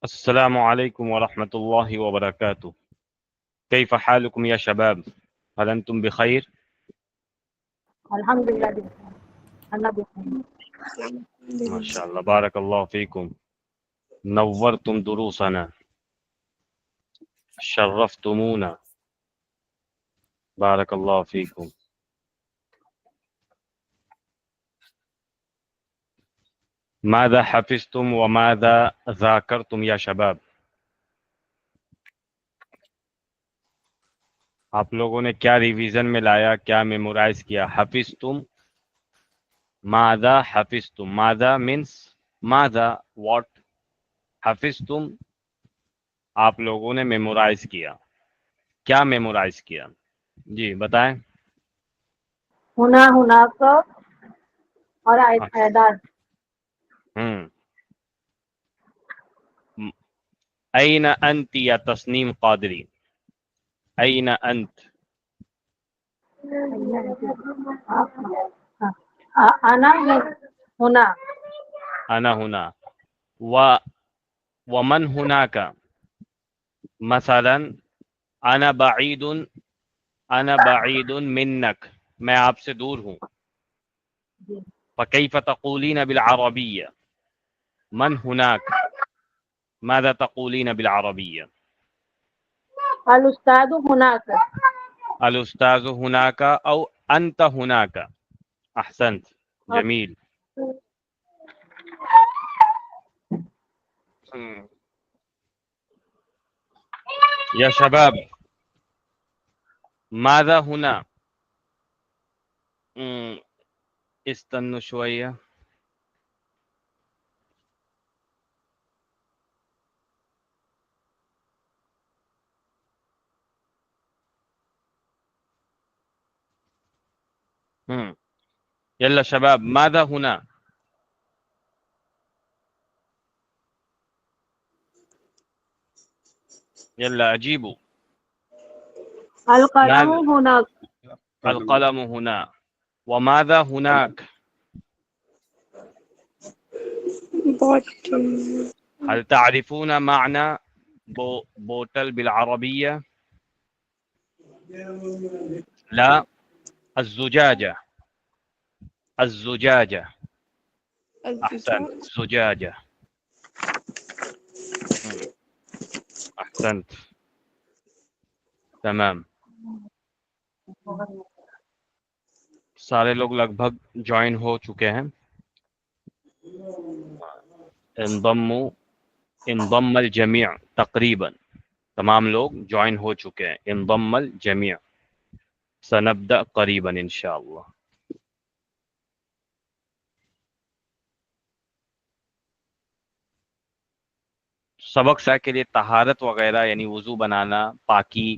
السلام عليكم ورحمة الله وبركاته. كيف حالكم يا شباب؟ هل أنتم بخير؟ الحمد لله بخير. أنا بخير. ما شاء الله، بارك الله فيكم. نورتم دروسنا، شرفتمونا، بارك الله فيكم. ماذا حفظتم وماذا ذاكرتم يا شباب؟ آپ لوگوں نے کیا ریویژن میں لایا، کیا میمورائز کیا؟ حفظتم، ماذا حفظتم، ماذا مینس ماذا واٹ، حفظتم آپ لوگوں نے میمورائز کیا، کیا میمورائز کیا؟ جی بتائیں. ہونا ہناک اور اعداد. أين أنت يا تسنيم قادری؟ أين أنت؟ أنا هنا. أنا هنا. ومن هناك؟ مثلا أنا بعيد منك، میں آپ سے دور ہوں. فكيف تقولين بالعربية؟ من هناك؟ ماذا تقولين بالعربية؟ الأستاذ هناك. الأستاذ هناك أو أنت هناك. أحسنت، جميل. يا شباب ماذا هنا؟ استنوا شوية. يلا شباب ماذا هنا؟ يلا أجيبوا. القلم هناك. القلم هنا. وماذا هناك؟ هل تعرفون معنى بوتل بالعربية؟ لا، الزجاجة. الزجاجة، أحسنت، زجاجة. أحسنت، تمام. سارے لوگ لگ بھگ جوائن ہو چکے ہیں. انضم الجميع، تقریبا تمام لوگ جوائن ہو چکے ہیں. انضم الجميع. سنبدأ قریبا انشاءاللہ. سبق سا کے لیے طہارت وغیرہ یعنی وضو بنانا، پاکی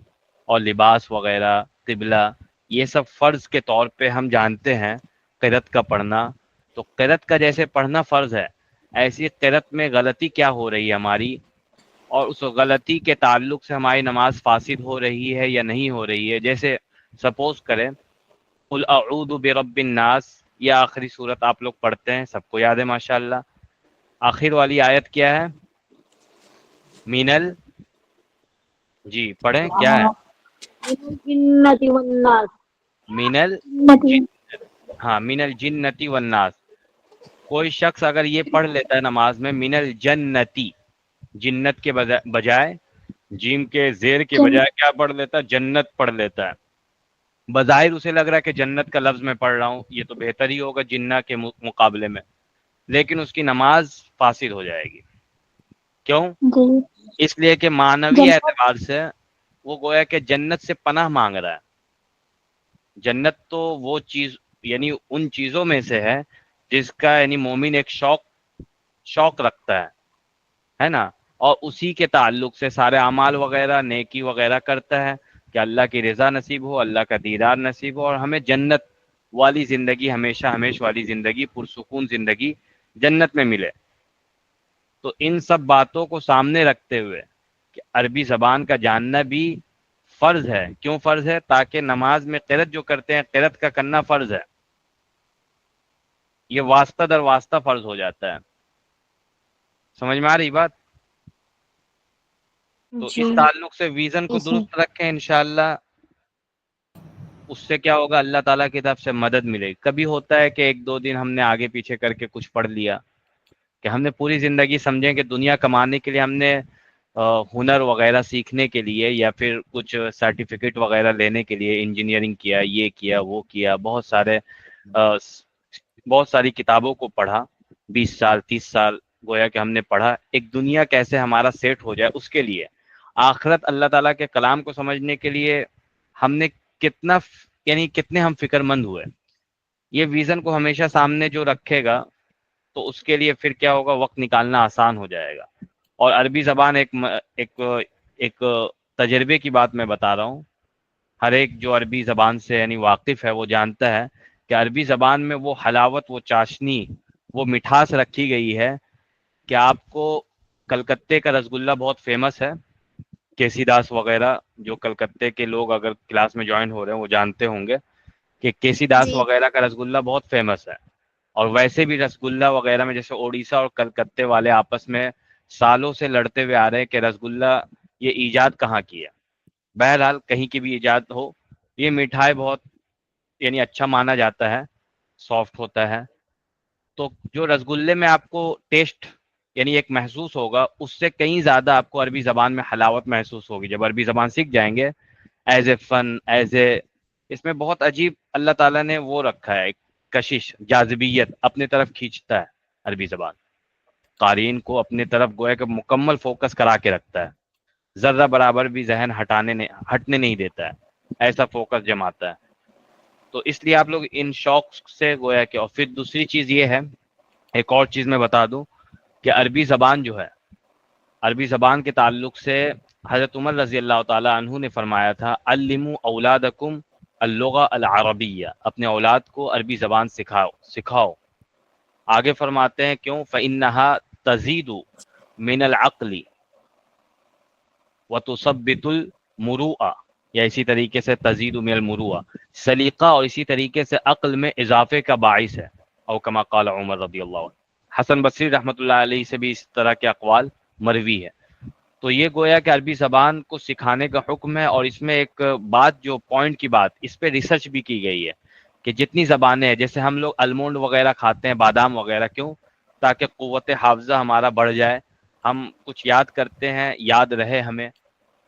اور لباس وغیرہ، قبلہ، یہ سب فرض کے طور پہ ہم جانتے ہیں. قرأت کا پڑھنا، تو قرأت کا جیسے پڑھنا فرض ہے، ایسی قرأت میں غلطی کیا ہو رہی ہے ہماری، اور اس غلطی کے تعلق سے ہماری نماز فاسد ہو رہی ہے یا نہیں ہو رہی ہے. جیسے سپوز کریں قل اعوذ برب الناس، یہ آخری صورت آپ لوگ پڑھتے ہیں، سب کو یاد ہے ماشاءاللہ. آخر والی آیت کیا ہے؟ مینل، جی پڑھیں کیا ہے؟ الجنة والناس. مینل ہاں، من الجنتی والناس. کوئی شخص اگر یہ پڑھ لیتا ہے نماز میں من الجنتی، جنت کے بجائے، جیم کے زیر کے بجائے کیا پڑھ لیتا ہے؟ جنت پڑھ لیتا ہے. بظاہر اسے لگ رہا ہے کہ جنت کا لفظ میں پڑھ رہا ہوں، یہ تو بہتر ہی ہوگا جنہ کے مقابلے میں، لیکن اس کی نماز فاسد ہو جائے گی. کیوں؟ اس لیے کہ معنوی اعتبار سے وہ گویا کہ جنت سے پناہ مانگ رہا ہے. جنت تو وہ چیز یعنی ان چیزوں میں سے ہے جس کا یعنی مومن ایک شوق رکھتا ہے نا، اور اسی کے تعلق سے سارے اعمال وغیرہ نیکی وغیرہ کرتا ہے کہ اللہ کی رضا نصیب ہو، اللہ کا دیدار نصیب ہو، اور ہمیں جنت والی زندگی، ہمیشہ والی زندگی، پرسکون زندگی جنت میں ملے. تو ان سب باتوں کو سامنے رکھتے ہوئے کہ عربی زبان کا جاننا بھی فرض ہے. کیوں فرض ہے؟ تاکہ نماز میں قرأت جو کرتے ہیں، قرأت کا کرنا فرض ہے، یہ واسطہ در واسطہ فرض ہو جاتا ہے. سمجھ میں آ رہی بات؟ تو جی اس تعلق سے ویژن کو درست رکھیں انشاءاللہ، اس سے کیا ہوگا، اللہ تعالیٰ کی طرف سے مدد ملے گی۔ کبھی ہوتا ہے کہ ایک دو دن ہم نے آگے پیچھے کر کے کچھ پڑھ لیا، کہ ہم نے پوری زندگی سمجھیں کہ دنیا کمانے کے لیے ہم نے ہنر وغیرہ سیکھنے کے لیے یا پھر کچھ سرٹیفکیٹ وغیرہ لینے کے لیے انجینئرنگ کیا، یہ کیا وہ کیا، بہت ساری کتابوں کو پڑھا، 20 سال 30 سال گویا کہ ہم نے پڑھا ایک دنیا کیسے ہمارا سیٹ ہو جائے اس کے لیے۔ آخرت اللہ تعالیٰ کے کلام کو سمجھنے کے لیے ہم نے کتنے ہم فکر مند ہوئے۔ یہ ویژن کو ہمیشہ سامنے جو رکھے گا تو اس کے لیے پھر کیا ہوگا، وقت نکالنا آسان ہو جائے گا۔ اور عربی زبان ایک تجربے کی بات میں بتا رہا ہوں، ہر ایک جو عربی زبان سے یعنی واقف ہے وہ جانتا ہے کہ عربی زبان میں وہ حلاوت، وہ چاشنی، وہ مٹھاس رکھی گئی ہے کہ آپ کو کلکتے کا رسگلہ بہت فیمس ہے، کیسی داس وغیرہ جو کلکتے کے لوگ اگر کلاس میں جوائن ہو رہے ہیں وہ جانتے ہوں گے کہ کیسی داس وغیرہ کا رسگلہ بہت فیمس ہے۔ اور ویسے بھی رسگلہ وغیرہ میں جیسے اڑیسہ اور کلکتے والے آپس میں سالوں سے لڑتے ہوئے آ رہے ہیں کہ رسگلہ یہ ایجاد کہاں کی ہے۔ بہرحال کہیں کی بھی ایجاد ہو، یہ مٹھائی بہت یعنی اچھا مانا جاتا ہے، سافٹ ہوتا ہے۔ تو جو رسگلے میں آپ کو ٹیسٹ یعنی ایک محسوس ہوگا، اس سے کہیں زیادہ آپ کو عربی زبان میں حلاوت محسوس ہوگی جب عربی زبان سیکھ جائیں گے۔ ایز اے فن، اس میں بہت عجیب اللہ تعالیٰ نے وہ رکھا ہے، ایک کشش، جاذبیت اپنے طرف کھینچتا ہے عربی زبان، قارئین کو اپنے طرف گویا کہ مکمل فوکس کرا کے رکھتا ہے، ذرہ برابر بھی ذہن ہٹنے نہیں دیتا ہے، ایسا فوکس جماتا ہے۔ تو اس لیے آپ لوگ ان شوق سے گویا کہ، اور پھر دوسری چیز یہ ہے، ایک اور چیز میں بتا دوں کہ عربی زبان جو ہے، عربی زبان کے تعلق سے حضرت عمر رضی اللہ تعالی عنہ نے فرمایا تھا، علموا اولادکم اللغة العربیہ، اپنے اولاد کو عربی زبان سکھاؤ۔ آگے فرماتے ہیں کیوں، فإنها تزید من العقل وتثبت المروءہ، یا اسی طریقے سے تزید من المروءہ، سلیقہ اور اسی طریقے سے عقل میں اضافے کا باعث ہے، او کما قال عمر رضی اللہ عنہ۔ حسن بصری رحمۃ اللہ علیہ سے بھی اس طرح کے اقوال مروی ہے۔ تو یہ گویا کہ عربی زبان کو سکھانے کا حکم ہے، اور اس میں ایک بات جو پوائنٹ کی بات، اس پہ ریسرچ بھی کی گئی ہے کہ جتنی زبانیں ہیں، جیسے ہم لوگ المونڈ وغیرہ کھاتے ہیں، بادام وغیرہ، کیوں؟ تاکہ قوت حافظہ ہمارا بڑھ جائے، ہم کچھ یاد کرتے ہیں، یاد رہے ہمیں،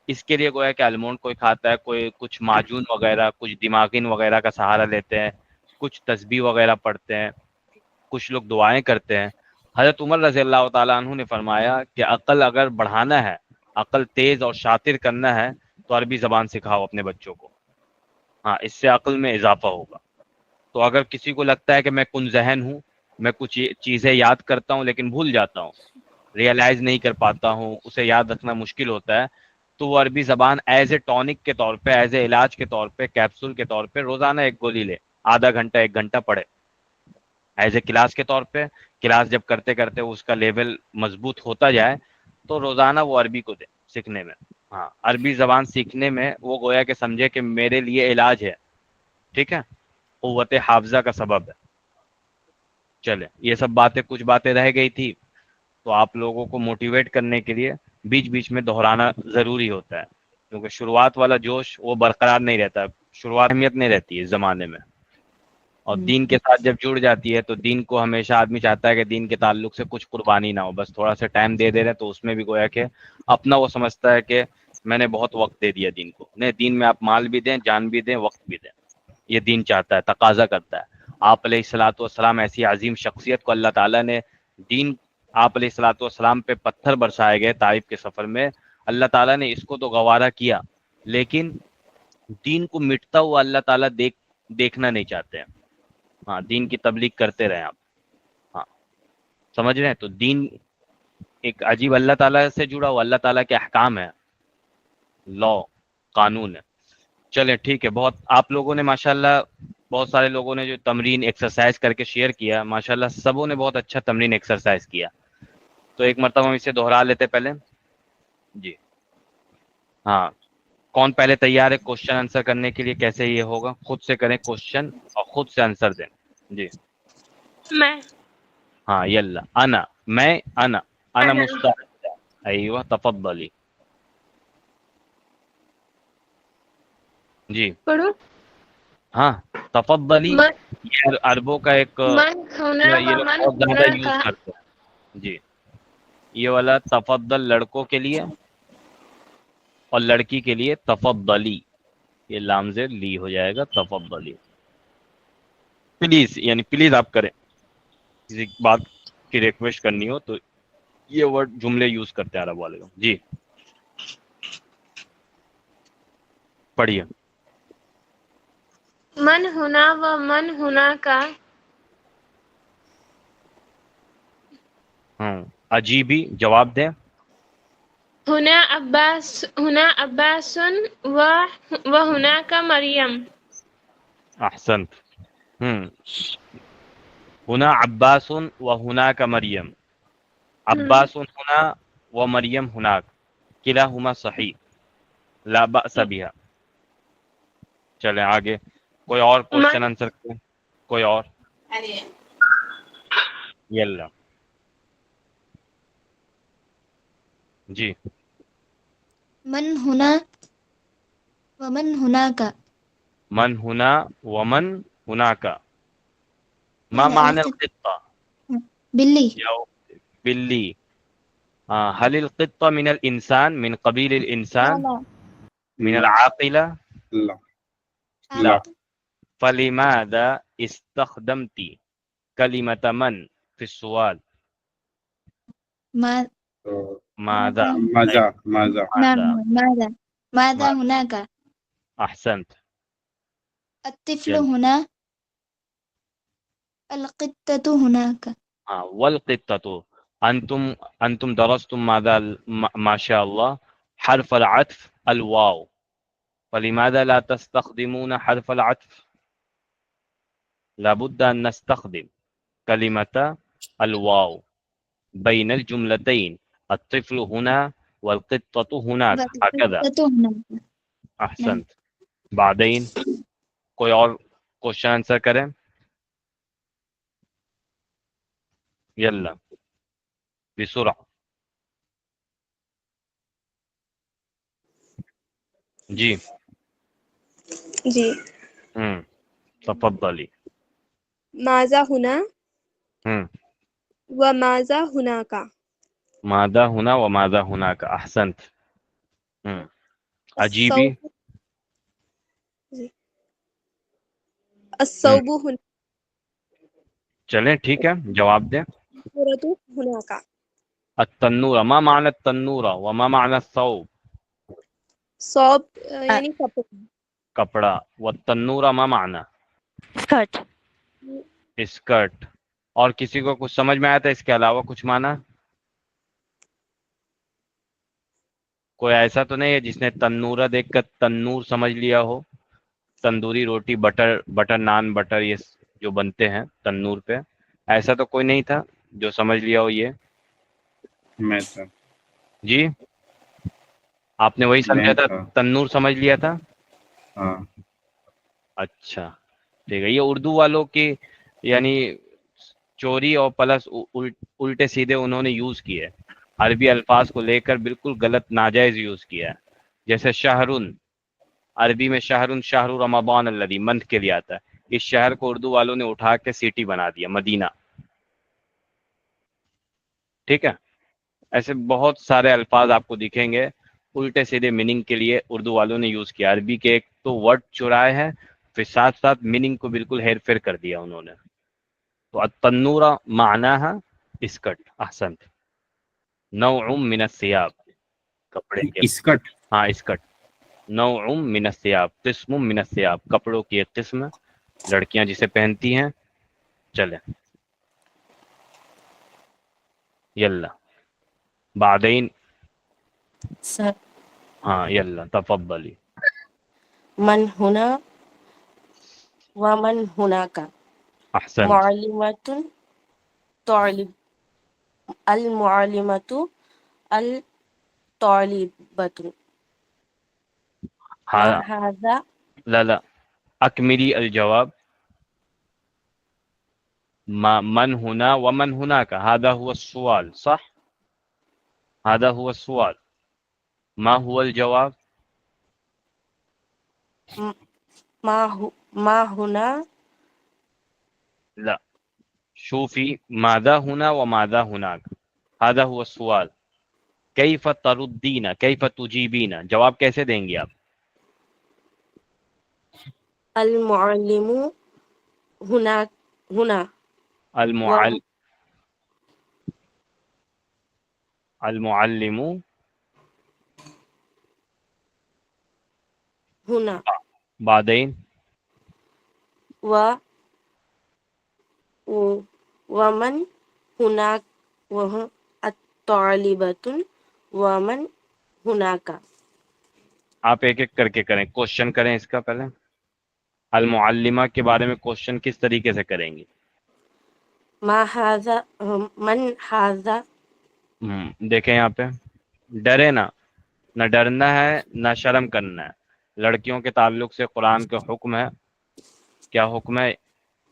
اس کے لیے گویا کہ المونڈ کوئی کھاتا ہے، کوئی کچھ معجون وغیرہ، کچھ دماغین وغیرہ کا سہارا لیتے ہیں، کچھ تسبیح وغیرہ پڑھتے ہیں، کچھ لوگ دعائیں کرتے ہیں۔ حضرت عمر رضی اللہ تعالیٰ عنہ نے فرمایا کہ عقل اگر بڑھانا ہے، عقل تیز اور شاطر کرنا ہے تو عربی زبان سکھاؤ اپنے بچوں کو، ہاں اس سے عقل میں اضافہ ہوگا۔ تو اگر کسی کو لگتا ہے کہ میں کن ذہن ہوں، میں کچھ چیزیں یاد کرتا ہوں لیکن بھول جاتا ہوں، ریئلائز نہیں کر پاتا ہوں، اسے یاد رکھنا مشکل ہوتا ہے، تو وہ عربی زبان ایز اے ٹونک کے طور پہ، ایز اے علاج کے طور پہ، کیپسول کے طور پہ روزانہ ایک گولی لے، آدھا گھنٹہ 1 گھنٹہ پڑھے، ایز اے کلاس کے طور پہ، کلاس جب کرتے کرتے اس کا لیول مضبوط ہوتا جائے تو روزانہ وہ عربی کو دے سیکھنے میں، ہاں عربی زبان سیکھنے میں وہ گویا کہ سمجھے کہ میرے لیے علاج ہے، ٹھیک ہے، قوت حافظہ کا سبب ہے۔ چلے یہ سب باتیں، کچھ باتیں رہ گئی تھی تو آپ لوگوں کو موٹیویٹ کرنے کے لیے بیچ بیچ میں دہرانا ضروری ہوتا ہے، کیونکہ شروعات والا جوش وہ برقرار نہیں رہتا، شروعات اہمیت نہیں رہتی ہے اس زمانے میں، اور دین کے ساتھ جب جڑ جاتی ہے تو دین کو ہمیشہ آدمی چاہتا ہے کہ دین کے تعلق سے کچھ قربانی نہ ہو، بس تھوڑا سا ٹائم دے رہے تو اس میں بھی گویا کہ اپنا وہ سمجھتا ہے کہ میں نے بہت وقت دے دیا دین کو۔ نہیں، دین میں آپ مال بھی دیں، جان بھی دیں، وقت بھی دیں، یہ دین چاہتا ہے، تقاضا کرتا ہے۔ آپ علیہ الصلوۃ والسلام ایسی عظیم شخصیت کو اللہ تعالیٰ نے دین، آپ علیہ الصلوۃ والسلام پہ پتھر برسائے گئے طائف کے سفر میں، اللہ تعالیٰ نے اس کو تو گوارا کیا، لیکن دین کو مٹتا ہوا اللہ تعالیٰ دیکھنا نہیں چاہتے ہیں، ہاں دین کی تبلیغ کرتے رہیں آپ، ہاں سمجھ رہے ہیں؟ تو دین ایک عجیب اللہ تعالیٰ سے جڑا ہوا، اللہ تعالیٰ کے احکام ہے، لا، قانون ہے۔ چلیں ٹھیک ہے، بہت آپ لوگوں نے ماشاءاللہ، بہت سارے لوگوں نے جو تمرین ایکسرسائز کر کے شیئر کیا، ماشاءاللہ سبوں نے بہت اچھا تمرین ایکسرسائز کیا، تو ایک مرتبہ ہم اسے دوہرا لیتے پہلے جی۔ ہاں کون پہلے تیار ہے کوشچن آنسر کرنے کے لیے؟ کیسے یہ ہوگا، خود سے کریں کوشچن اور خود سے آنسر دیں جی۔ میں ہاں یلا، انا، میں، انا مستعد، ایوہ تفضلی۔ جی پڑھو. ہاں تفضلی من یہ عربوں کا ایک ہونا یہ و لوگ من بہت زیادہ ہونا یوز کا. کرتے ہیں. جی یہ والا تفضل لڑکوں کے لیے اور لڑکی کے لیے تفضلی، یہ لام زیر لی ہو جائے گا تفضلی. پلیز یعنی پلیز آپ کریں، کسی بات کی ریکویسٹ کرنی ہو تو یہ ورڈ جملے یوز کرتے ہیں عرب والے لوگ. جی پڑھیے. من ہونا و من ہونا کا. ہاں عجیبی جواب دیں. ہونا عباس و ہونا کا مریم. احسنت. هنا عباس وهناك مريم. عباس هنا ومريم هناك كلاهما صحيح لا بأس بها. چلیں آگے کوئی اور کوشچن آنسر کریں. کوئی اور یلا جی. من هنا ومن هناك. من هنا ومن هناك. ما معنى القطة بلی. يا باللي؟ هل القطة من الإنسان، من قبيل الإنسان، لا من العاقلة؟ لا لا. فلماذا استخدمت كلمة من في السؤال؟ ما ماذا؟ ماذا ماذا نعم. ماذا؟ ماذا هناك. أحسنت. الطفل يلا. هنا. القطة هناك. والقطة. أنتم درستم ماذا ما شاء الله حرف العطف الواو، فلماذا لا تستخدمون حرف العطف؟ لابد أن نستخدم كلمة الواو بين الجملتين. الطفل هنا والقطة هناك هكذا. القطة هناك. أحسنت. بعدين کوئی اور کوشچن آنسر کریں. یلا بسرعة. جی جی. تفضلی. ماذا ہونا ہم و ماذا ہونا کا. ماذا هنا وماذا هناك. أحسنت. عجیبی. الصوب ہونا. چلیں ٹھیک ہے جواب دیں. الصورة ہونا کا. التنور. ما معنى التنور وما معنى الثوب؟ صوب یعنی کپڑا. کپڑا. والتنور ما معنى؟ اسکرٹ. اسکرٹ. اور کسی کو کچھ سمجھ میں آیا تھا اس کے علاوہ کچھ معنی؟ کوئی ایسا تو نہیں ہے جس نے تنورہ دیکھ کر تنور سمجھ لیا ہو؟ تندوری روٹی، بٹر نان، بٹر یہ جو بنتے ہیں تنور پہ، ایسا تو کوئی نہیں تھا جو سمجھ لیا ہو یہ؟ میں تھا. جی آپ نے وہی سمجھا تھا، تنور سمجھ لیا تھا؟ ہاں. اچھا ٹھیک ہے. یہ اردو والوں کی یعنی چوری اور پلس الٹے سیدھے انہوں نے یوز کیے، عربی الفاظ کو لے کر بالکل غلط ناجائز یوز کیا ہے. جیسے شہرن، عربی میں شہرن شہر رمضان الذی منتھ کے لیے آتا ہے، اس شہر کو اردو والوں نے اٹھا کے سٹی بنا دیا مدینہ. ٹھیک ہے. ایسے بہت سارے الفاظ آپ کو دکھیں گے الٹے سیدھے میننگ کے لیے اردو والوں نے یوز کیا. عربی کے ایک تو ورڈ چرائے ہیں، پھر ساتھ ساتھ میننگ کو بالکل ہیر پھیر کر دیا انہوں نے. تو التنورہ معناها اسکٹ. احسنت. نوع من الثياب، کپڑے کے. اسکٹ. ہاں اسکٹ. نوع من الثياب، قسم من الثياب، کپڑوں کی ایک قسم لڑکیاں جسے پہنتی ہیں. چلیں یلا بعدین. سر ہاں یلا تفضلی. من ہونا ومن ہونا کا. احسنت. معلمۃ طالب. المعلمۃ الطالبۃ. ہاں هذا لا لا اکملی الجواب. من هنا ومن هناك، هذا هو السؤال صح؟ هذا هو السؤال. ما هو الجواب؟ ما هنا لا شوفي ماذا هنا وماذا هناك هذا هو السؤال كيف تردين كيف تجيبين جواب کیسے دیں گی آپ المعلم هنا المعلم هنا بعدين ومن هناك الطالبة ومن هناك. آپ ایک ایک کر کے کریں کوشچن کریں اس کا پہلے المعلمہ کے بارے میں کوشچن کس طریقے سے کریں گے ما هذا من هذا. دیکھیں یہاں پہ ڈرے نہ ڈرنا ہے نہ شرم کرنا ہے لڑکیوں کے تعلق سے قرآن کا حکم ہے کیا حکم ہے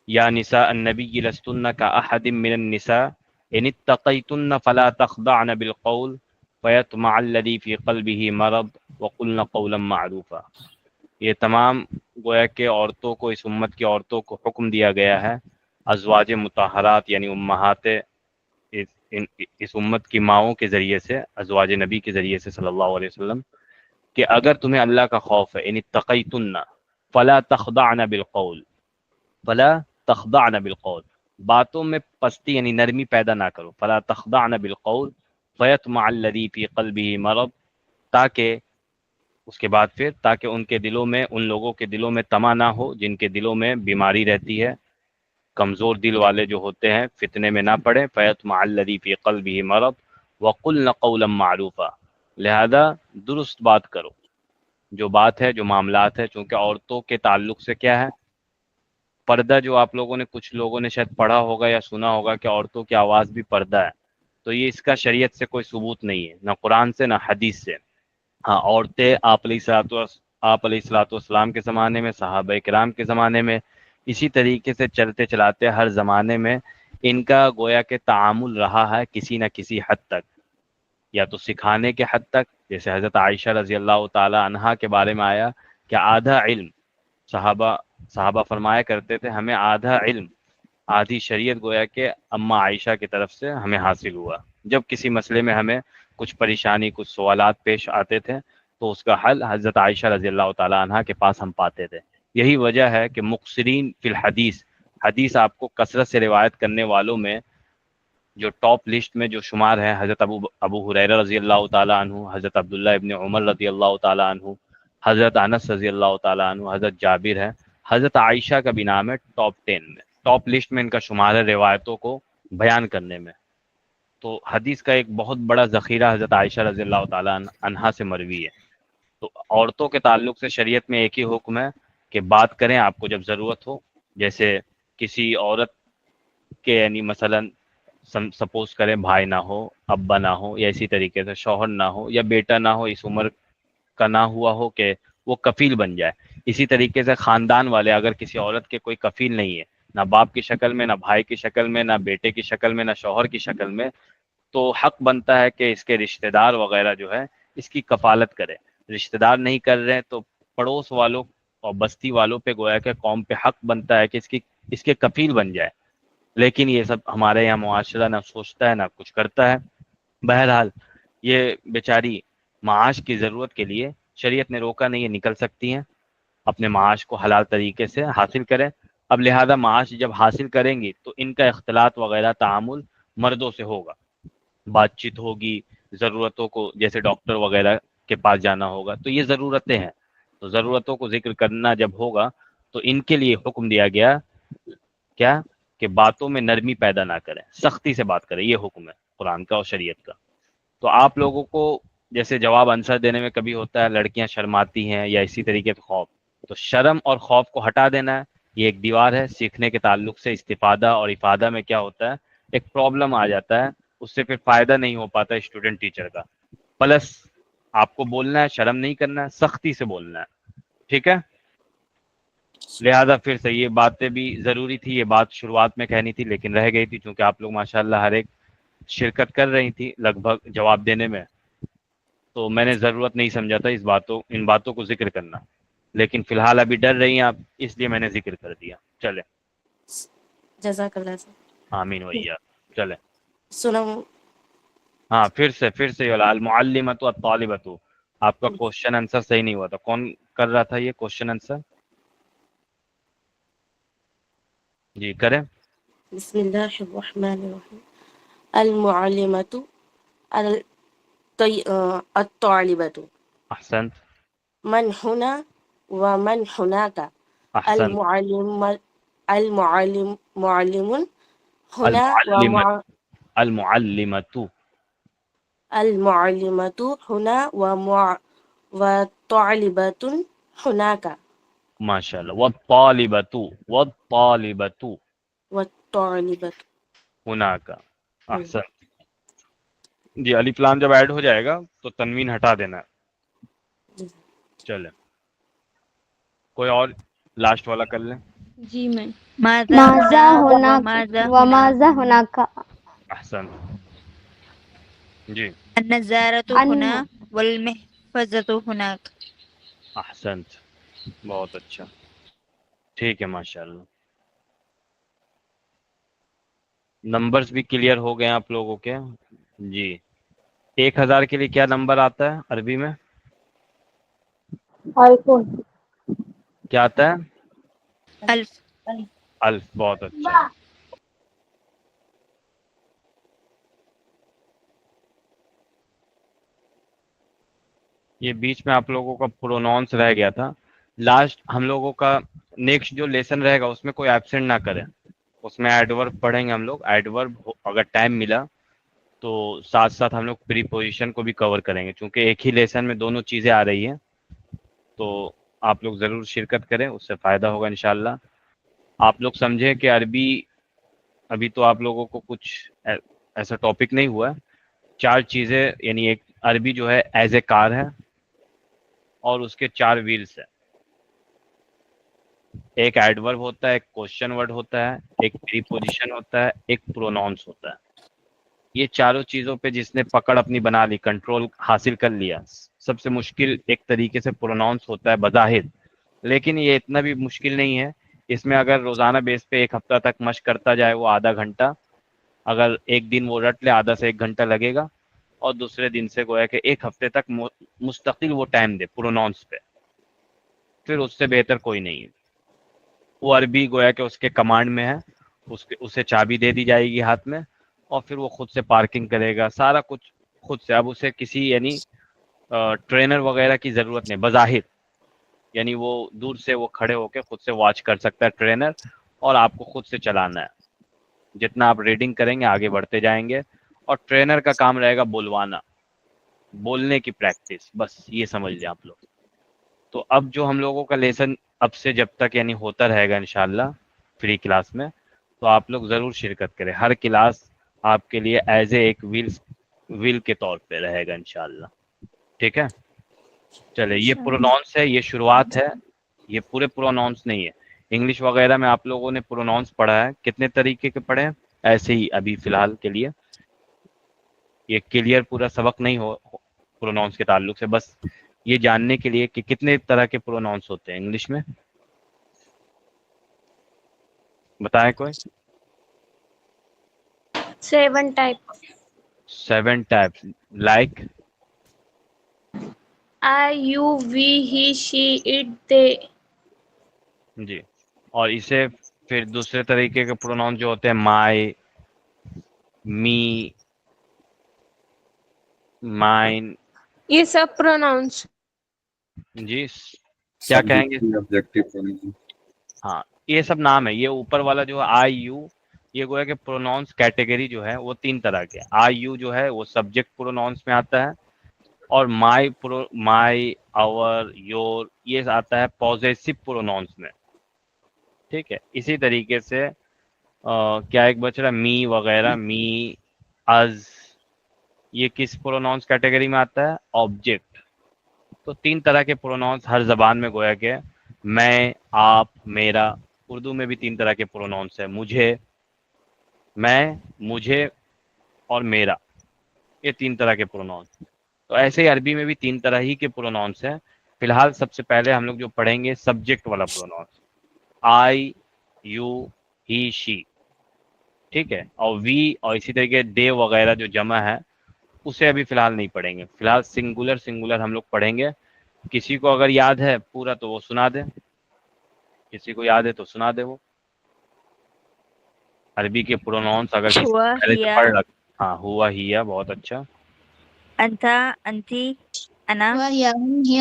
یا نساء النبی لستن کاحد من النساء ان اتقیتن فلا تخضعن بالقول فیطمع الذی فی قلبہ مرض وقلن قولا معروفا. یہ تمام گویا کہ عورتوں کو اس امت کی عورتوں کو حکم دیا گیا ہے ازواج مطہرات یعنی امہات اس امت کی ماؤں کے ذریعے سے ازواج نبی کے ذریعے سے صلی اللہ علیہ وسلم کہ اگر تمہیں اللہ کا خوف ہے ان اتقیتن فلا تخضعن بالقول باتوں میں پستی یعنی نرمی پیدا نہ کرو فلا تخضعن بالقول فیطمع الذی فی قلبہ مرض تاکہ اس کے بعد پھر تاکہ ان کے دلوں میں ان لوگوں کے دلوں میں طمع نہ ہو جن کے دلوں میں بیماری رہتی ہے کمزور دل والے جو ہوتے ہیں فتنے میں نہ پڑے فیطمع الذی فی قلبہ مرض وقلن قولا معروفا لہذا درست بات کرو جو بات ہے جو معاملات ہے چونکہ عورتوں کے تعلق سے کیا ہے پردہ جو آپ لوگوں نے کچھ لوگوں نے شاید پڑھا ہوگا یا سنا ہوگا کہ عورتوں کی آواز بھی پردہ ہے تو یہ اس کا شریعت سے کوئی ثبوت نہیں ہے نہ قرآن سے نہ حدیث سے ہاں عورتیں آپ علیہ الصلوۃ والسلام کے زمانے میں صحابہ کرام کے زمانے میں اسی طریقے سے چلتے چلاتے ہر زمانے میں ان کا گویا کہ تعامل رہا ہے کسی نہ کسی حد تک یا تو سکھانے کے حد تک جیسے حضرت عائشہ رضی اللہ تعالی عنہا کے بارے میں آیا کہ آدھا علم صحابہ فرمایا کرتے تھے ہمیں آدھا علم آدھی شریعت گویا کہ اماں عائشہ کی طرف سے ہمیں حاصل ہوا جب کسی مسئلے میں ہمیں کچھ پریشانی کچھ سوالات پیش آتے تھے تو اس کا حل حضرت عائشہ رضی اللہ تعالی عنہا کے پاس ہم پاتے تھے یہی وجہ ہے کہ مقصرین فی حدیث آپ کو کثرت سے روایت کرنے والوں میں جو ٹاپ لسٹ میں جو شمار ہے حضرت ابو ہریرہ رضی اللہ تعالی عنہ حضرت عبداللہ ابن عمر رضی اللہ تعالی عنہ حضرت انس رضی اللہ تعالی عنہ حضرت جابر ہے حضرت عائشہ کا بھی نام ہے ٹاپ 10 میں ٹاپ لسٹ میں ان کا شمار ہے روایتوں کو بیان کرنے میں تو حدیث کا ایک بہت بڑا ذخیرہ حضرت عائشہ رضی اللہ تعالی عنہا سے مروی ہے تو عورتوں کے تعلق سے شریعت میں ایک ہی حکم ہے کہ بات کریں آپ کو جب ضرورت ہو جیسے کسی عورت کے یعنی مثلا سپوز کریں بھائی نہ ہو ابا نہ ہو یا اسی طریقے سے شوہر نہ ہو یا بیٹا نہ ہو اس عمر کا نہ ہوا ہو کہ وہ کفیل بن جائے اسی طریقے سے خاندان والے اگر کسی عورت کے کوئی کفیل نہیں ہے نہ باپ کی شکل میں نہ بھائی کی شکل میں نہ بیٹے کی شکل میں نہ شوہر کی شکل میں تو حق بنتا ہے کہ اس کے رشتہ دار وغیرہ جو ہے اس کی کفالت کرے رشتہ دار نہیں کر رہے تو پڑوس والوں اور بستی والوں پہ گویا کہ قوم پہ حق بنتا ہے کہ اس کے کفیل بن جائے لیکن یہ سب ہمارے یہاں معاشرہ نہ سوچتا ہے نہ کچھ کرتا ہے بہرحال یہ بیچاری معاش کی ضرورت کے لیے شریعت نے روکا نہیں ہے نکل سکتی ہیں اپنے معاش کو حلال طریقے سے حاصل کریں اب لہذا معاش جب حاصل کریں گی تو ان کا اختلاط وغیرہ تعامل مردوں سے ہوگا بات چیت ہوگی ضرورتوں کو جیسے ڈاکٹر وغیرہ کے پاس جانا ہوگا تو یہ ضرورتیں ہیں تو ضرورتوں کو ذکر کرنا جب ہوگا تو ان کے لیے حکم دیا گیا کیا کہ باتوں میں نرمی پیدا نہ کریں سختی سے بات کریں یہ حکم ہے قرآن کا اور شریعت کا تو آپ لوگوں کو جیسے جواب آنسر دینے میں کبھی ہوتا ہے لڑکیاں شرماتی ہیں یا اسی طریقے سے خوف تو شرم اور خوف کو ہٹا دینا ہے یہ ایک دیوار ہے سیکھنے کے تعلق سے استفادہ اور افادہ میں کیا ہوتا ہے ایک پرابلم آ جاتا ہے اس سے پھر فائدہ نہیں ہو پاتا اسٹوڈنٹ ٹیچر کا پلس آپ کو بولنا ہے شرم نہیں کرنا ہے سختی سے بولنا ہے ٹھیک ہے لہذا پھر سے یہ باتیں بھی ضروری تھی یہ بات شروعات میں کہنی تھی لیکن رہ گئی تھی چونکہ آپ لوگ ماشاءاللہ ہر ایک شرکت کر رہی تھی لگ بھگ جواب دینے میں تو میں نے ضرورت نہیں سمجھا تھا ان باتوں کو ذکر کرنا لیکن فی الحال ابھی ڈر رہی ہیں آپ، اس لیے میں نے ذکر کر دیا. چلے جزاک اللہ سر. آمین ویا. چلے سنم ہاں پھر سے یہ والا المعلمۃ والطالبۃ. آپ کا کوشچن آنسر صحیح نہیں ہوا تھا. کون کر رہا تھا یہ کوشچن آنسر؟ جی کریں. بسم اللہ الرحمن الرحیم. المعلمۃ الطالبۃ. احسنت من هنا ومن هناك. احسنت. المعلم هنا المعلمۃ المعلمۃ. المعلمة هنا وطالبة هناك. ماشاء اللہ. والطالبۃ والطالبۃ والطالبة. ہناک. احسن. جی الف لام جب ایڈ ہو جائے گا تو تنوین ہٹا دینا ہے. چلے کوئی اور لاسٹ والا کر لیں. جی میں ماذا هناك وماذا هناك. احسن. جی النظارة هنا والمحفظة هناك. احسنت. بہت اچھا. ٹھیک ہے ماشاء اللہ. نمبرز بھی کلیئر ہو گئے آپ لوگوں کے. جی 1000 کے لیے کیا نمبر آتا ہے عربی میں؟ آئیفون. کیا آتا ہے؟ ألف. الف. بہت اچھا. یہ بیچ میں آپ لوگوں کا پروناؤنس رہ گیا تھا. لاسٹ ہم لوگوں کا نیکسٹ جو لیسن رہے گا اس میں کوئی ایبسنٹ نہ کریں. اس میں ایڈورب پڑھیں گے ہم لوگ. ایڈورب اگر ٹائم ملا تو ساتھ ساتھ ہم لوگ پری پوزیشن کو بھی کور کریں گے چونکہ ایک ہی لیسن میں دونوں چیزیں آ رہی ہیں. تو آپ لوگ ضرور شرکت کریں، اس سے فائدہ ہوگا انشاءاللہ. آپ لوگ سمجھیں کہ عربی ابھی تو آپ لوگوں کو کچھ ایسا ٹاپک نہیں ہوا ہے. 4 چیزیں یعنی ایک عربی جو ہے ایز اے کار ہے اور اس کے 4 ویلز ہیں. ایک ایڈورب ہوتا ہے، ایک کوشچن ورڈ ہوتا ہے، ایک پری پوزیشن ہوتا ہے، ایک پروناؤنس ہوتا ہے. یہ چاروں چیزوں پہ جس نے پکڑ اپنی بنا لی، کنٹرول حاصل کر لیا. سب سے مشکل ایک طریقے سے پروناؤنس ہوتا ہے بظاہر، لیکن یہ اتنا بھی مشکل نہیں ہے. اس میں اگر روزانہ بیس پہ 1 ہفتہ تک مشق کرتا جائے وہ آدھا گھنٹہ، اگر ایک دن وہ رٹ لے آدھا سے 1 گھنٹہ لگے گا، اور دوسرے دن سے گویا کہ 1 ہفتے تک مستقل وہ ٹائم دے پروناؤنس پہ، پھر اس سے بہتر کوئی نہیں ہے. وہ عربی گویا کہ اس کے کمانڈ میں ہے، اسے چابی دے دی جائے گی ہاتھ میں، اور پھر وہ خود سے پارکنگ کرے گا، سارا کچھ خود سے. اب اسے کسی یعنی ٹرینر وغیرہ کی ضرورت نہیں بظاہر. یعنی وہ دور سے وہ کھڑے ہو کے خود سے واچ کر سکتا ہے ٹرینر، اور آپ کو خود سے چلانا ہے. جتنا آپ ریڈنگ کریں گے آگے بڑھتے جائیں گے، اور ٹرینر کا کام رہے گا بلوانا، بولنے کی پریکٹس، بس یہ سمجھ لیں آپ لوگ. تو اب جو ہم لوگوں کا لیسن اب سے جب تک یعنی ہوتا رہے گا انشاءاللہ فری کلاس میں، تو آپ لوگ ضرور شرکت کریں. ہر کلاس آپ کے لیے ایز اے ایک ویل کے طور پہ رہے گا انشاءاللہ. ٹھیک ہے. چلے یہ پروناؤنس ہے، یہ شروعات ہے، یہ پورے پروناؤنس نہیں ہے. انگلش وغیرہ میں آپ لوگوں نے پروناؤنس پڑھا ہے، کتنے طریقے کے پڑھے ہیں؟ ایسے ہی ابھی فی الحال کے لیے یہ کلیئر پورا سبق نہیں ہو پروناؤنس کے تعلق سے، بس یہ جاننے کے لیے کہ کتنے طرح کے پروناؤنس ہوتے ہیں انگلش میں. بتائیں کوئی. 7 type. 7 types. Like I, you, we, he, she, it, they. جی. اور اسے پھر دوسرے طریقے کے پروناؤن جو ہوتے ہیں مائی، می، مائن. یہ سب pronouns. جی کیا کہیں گے؟ آبجیکٹو. ہاں یہ سب نام ہے. یہ اوپر والا جو ہے آئی یو، یہ گویا کہ پروناؤنس کیٹیگری جو ہے وہ 3 طرح کے. آئی یو جو ہے وہ سبجیکٹ پروناؤنس میں آتا ہے، اور مائی، اور یور یہ آتا ہے پوزیسو پروناؤنس میں. ٹھیک ہے. اسی طریقے سے کیا ایک بچ رہا می وغیرہ، می، از، یہ کس پروناؤنس کیٹیگری میں آتا ہے؟ آبجیکٹ. تو 3 طرح کے پروناؤنس ہر زبان میں گویا کہ میں، آپ، میرا. اردو میں بھی 3 طرح کے پروناؤنس ہیں، مجھے، میں، مجھے اور میرا. یہ 3 طرح کے پروناؤنس. تو ایسے ہی عربی میں بھی 3 طرح ہی کے پروناؤنس ہیں. فی الحال سب سے پہلے ہم لوگ جو پڑھیں گے سبجیکٹ والا پروناؤنس، آئی، یو، ہی، شی، ٹھیک ہے، اور وی اور اسی طریقے دے وغیرہ جو جمع ہے اسے ابھی فی الحال نہیں پڑھیں گے. فی الحال سنگولر ہم لوگ پڑھیں گے. کسی کو اگر یاد ہے پورا تو وہ سنا دے، کسی کو یاد ہے تو سنا دے. وہ عربی کے پروناؤنس اگر کسی ہوا، پہلے سے ہیا، پڑھ رکھ، ہاں ہوا، ہیا، بہت اچھا. انتا، انتی، انا، وهي هم هي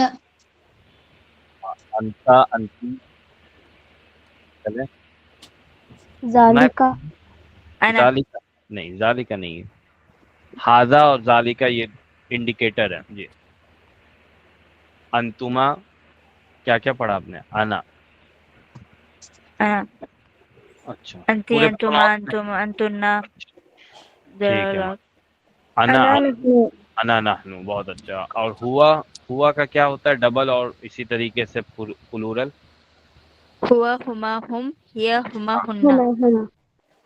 انتا، انتی، چلے. ذالکا انا، ذالکا نہیں، ذالکا نہیں ہے. ہاذا اور ذالکا یہ انڈیکیٹر ہے جی. انتما، کیا کیا پڑھا آپ نے؟ انا، انا، اچھا انتی، پورے انتما، pronouns میں؟ انتم، انتنا، ٹھیک ہے. ذرا، انا، نحن انا نحنو، بہت اچھا. اور ہوا کا کیا ہوتا ہے؟ ڈبل اور اسی طریقے سے پلورل. ہوا، ہما، ہم، ہیا، ہما، ہننا. هنا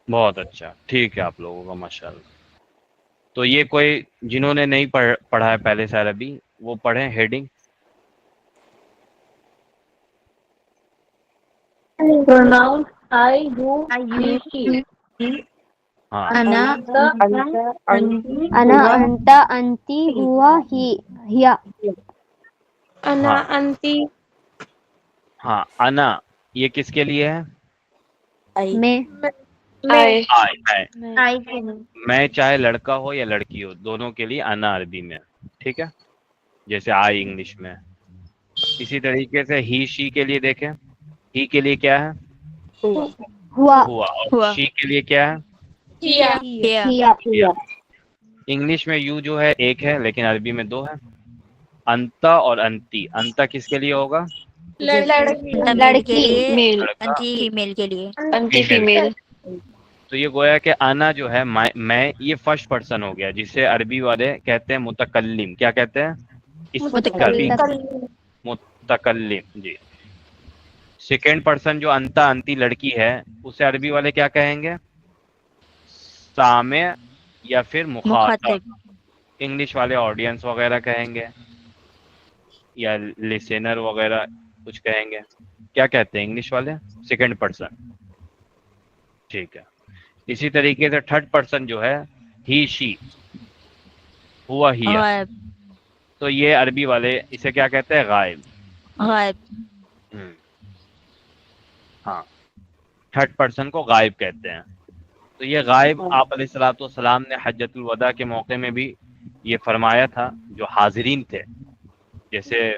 بہت اچھا، ٹھیک ہے آپ لوگوں کا ماشاءاللہ. تو یہ کوئی جنہوں نے نہیں پڑھا ہے پہلے سے عربی وہ پڑھیں heading. Pronoun I, you, he, she. ہاں أنا Anta, anti, انا huwa, انتا انتی ہوا ہیا. أنا ہاں أنت ہاں. انا یہ کس کے لیے ہے؟ أي میں میں میں چاہے لڑکا ہو یا لڑکی ہو دونوں کے لیے انا عربی میں، ٹھیک ہے، جیسے آئی انگلش میں. اسی طریقے سے ہی شی کے لیے دیکھیں. ہی کے لیے کیا ہے؟ هو ہوا ہوا. اور ہوا، شی کے لیے کیا ہے؟ هي ہیا، ہیا. انگلش میں یو جو ہے ایک ہے لیکن عربی میں دو ہے. انتا اور انتی. انتا کس کے لیے ہوگا؟ لڑکی انتا میل کے لڑکی لیے، میل لڑکا. انتی فیمیل کے لیے. انتی فیمیل. فیمیل تو یہ گویا کہ انا جو ہے میں یہ فرسٹ پرسن ہو گیا جسے عربی والے کہتے ہیں متکلم. کیا کہتے ہیں؟ اسپیکر. متکلم جی. سیکنڈ پرسن جو انتا انتی لڑکی ہے اسے عربی والے کیا کہیں گے؟ سامع یا پھر مخاطب. مخاطب. انگلش والے آڈینس وغیرہ کہیں گے یا لسنر وغیرہ کچھ کہیں گے. کیا کہتے ہیں انگلش والے؟ Second person. ٹھیک ہے. اسی طریقے سے تھرڈ پرسن جو ہے ہی شی، ہوا ہیا، غائب، تو یہ عربی والے اسے کیا کہتے ہیں؟ غائب. غائب. ہم، ہاں تھرڈ پرسن کو غائب کہتے ہیں. تو یہ غائب آپ علیہ الصلوۃ والسلام نے حجۃ الوداع کے موقع میں بھی یہ فرمایا تھا. جو حاضرین تھے جیسے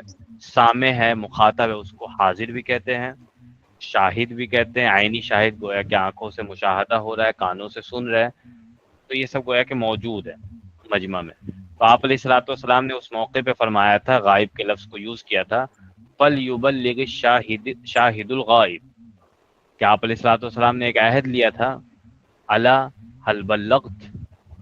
سامع ہے، مخاطب ہے، اس کو حاضر بھی کہتے ہیں، شاہد بھی کہتے ہیں. عینی شاہد گویا کہ آنکھوں سے مشاہدہ ہو رہا ہے، کانوں سے سن رہا ہے، تو یہ سب گویا کہ موجود ہے مجمع میں. تو آپ علیہ الصلوۃ والسلام نے اس موقع پہ فرمایا تھا، غائب کے لفظ کو یوز کیا تھا، فَلْيُبَلِّغِ الشَّاهِدُ الْغَائِبِ، کہ آپ علیہ الصلوۃ والسلام نے ایک عہد لیا تھا، الا هل بلغت،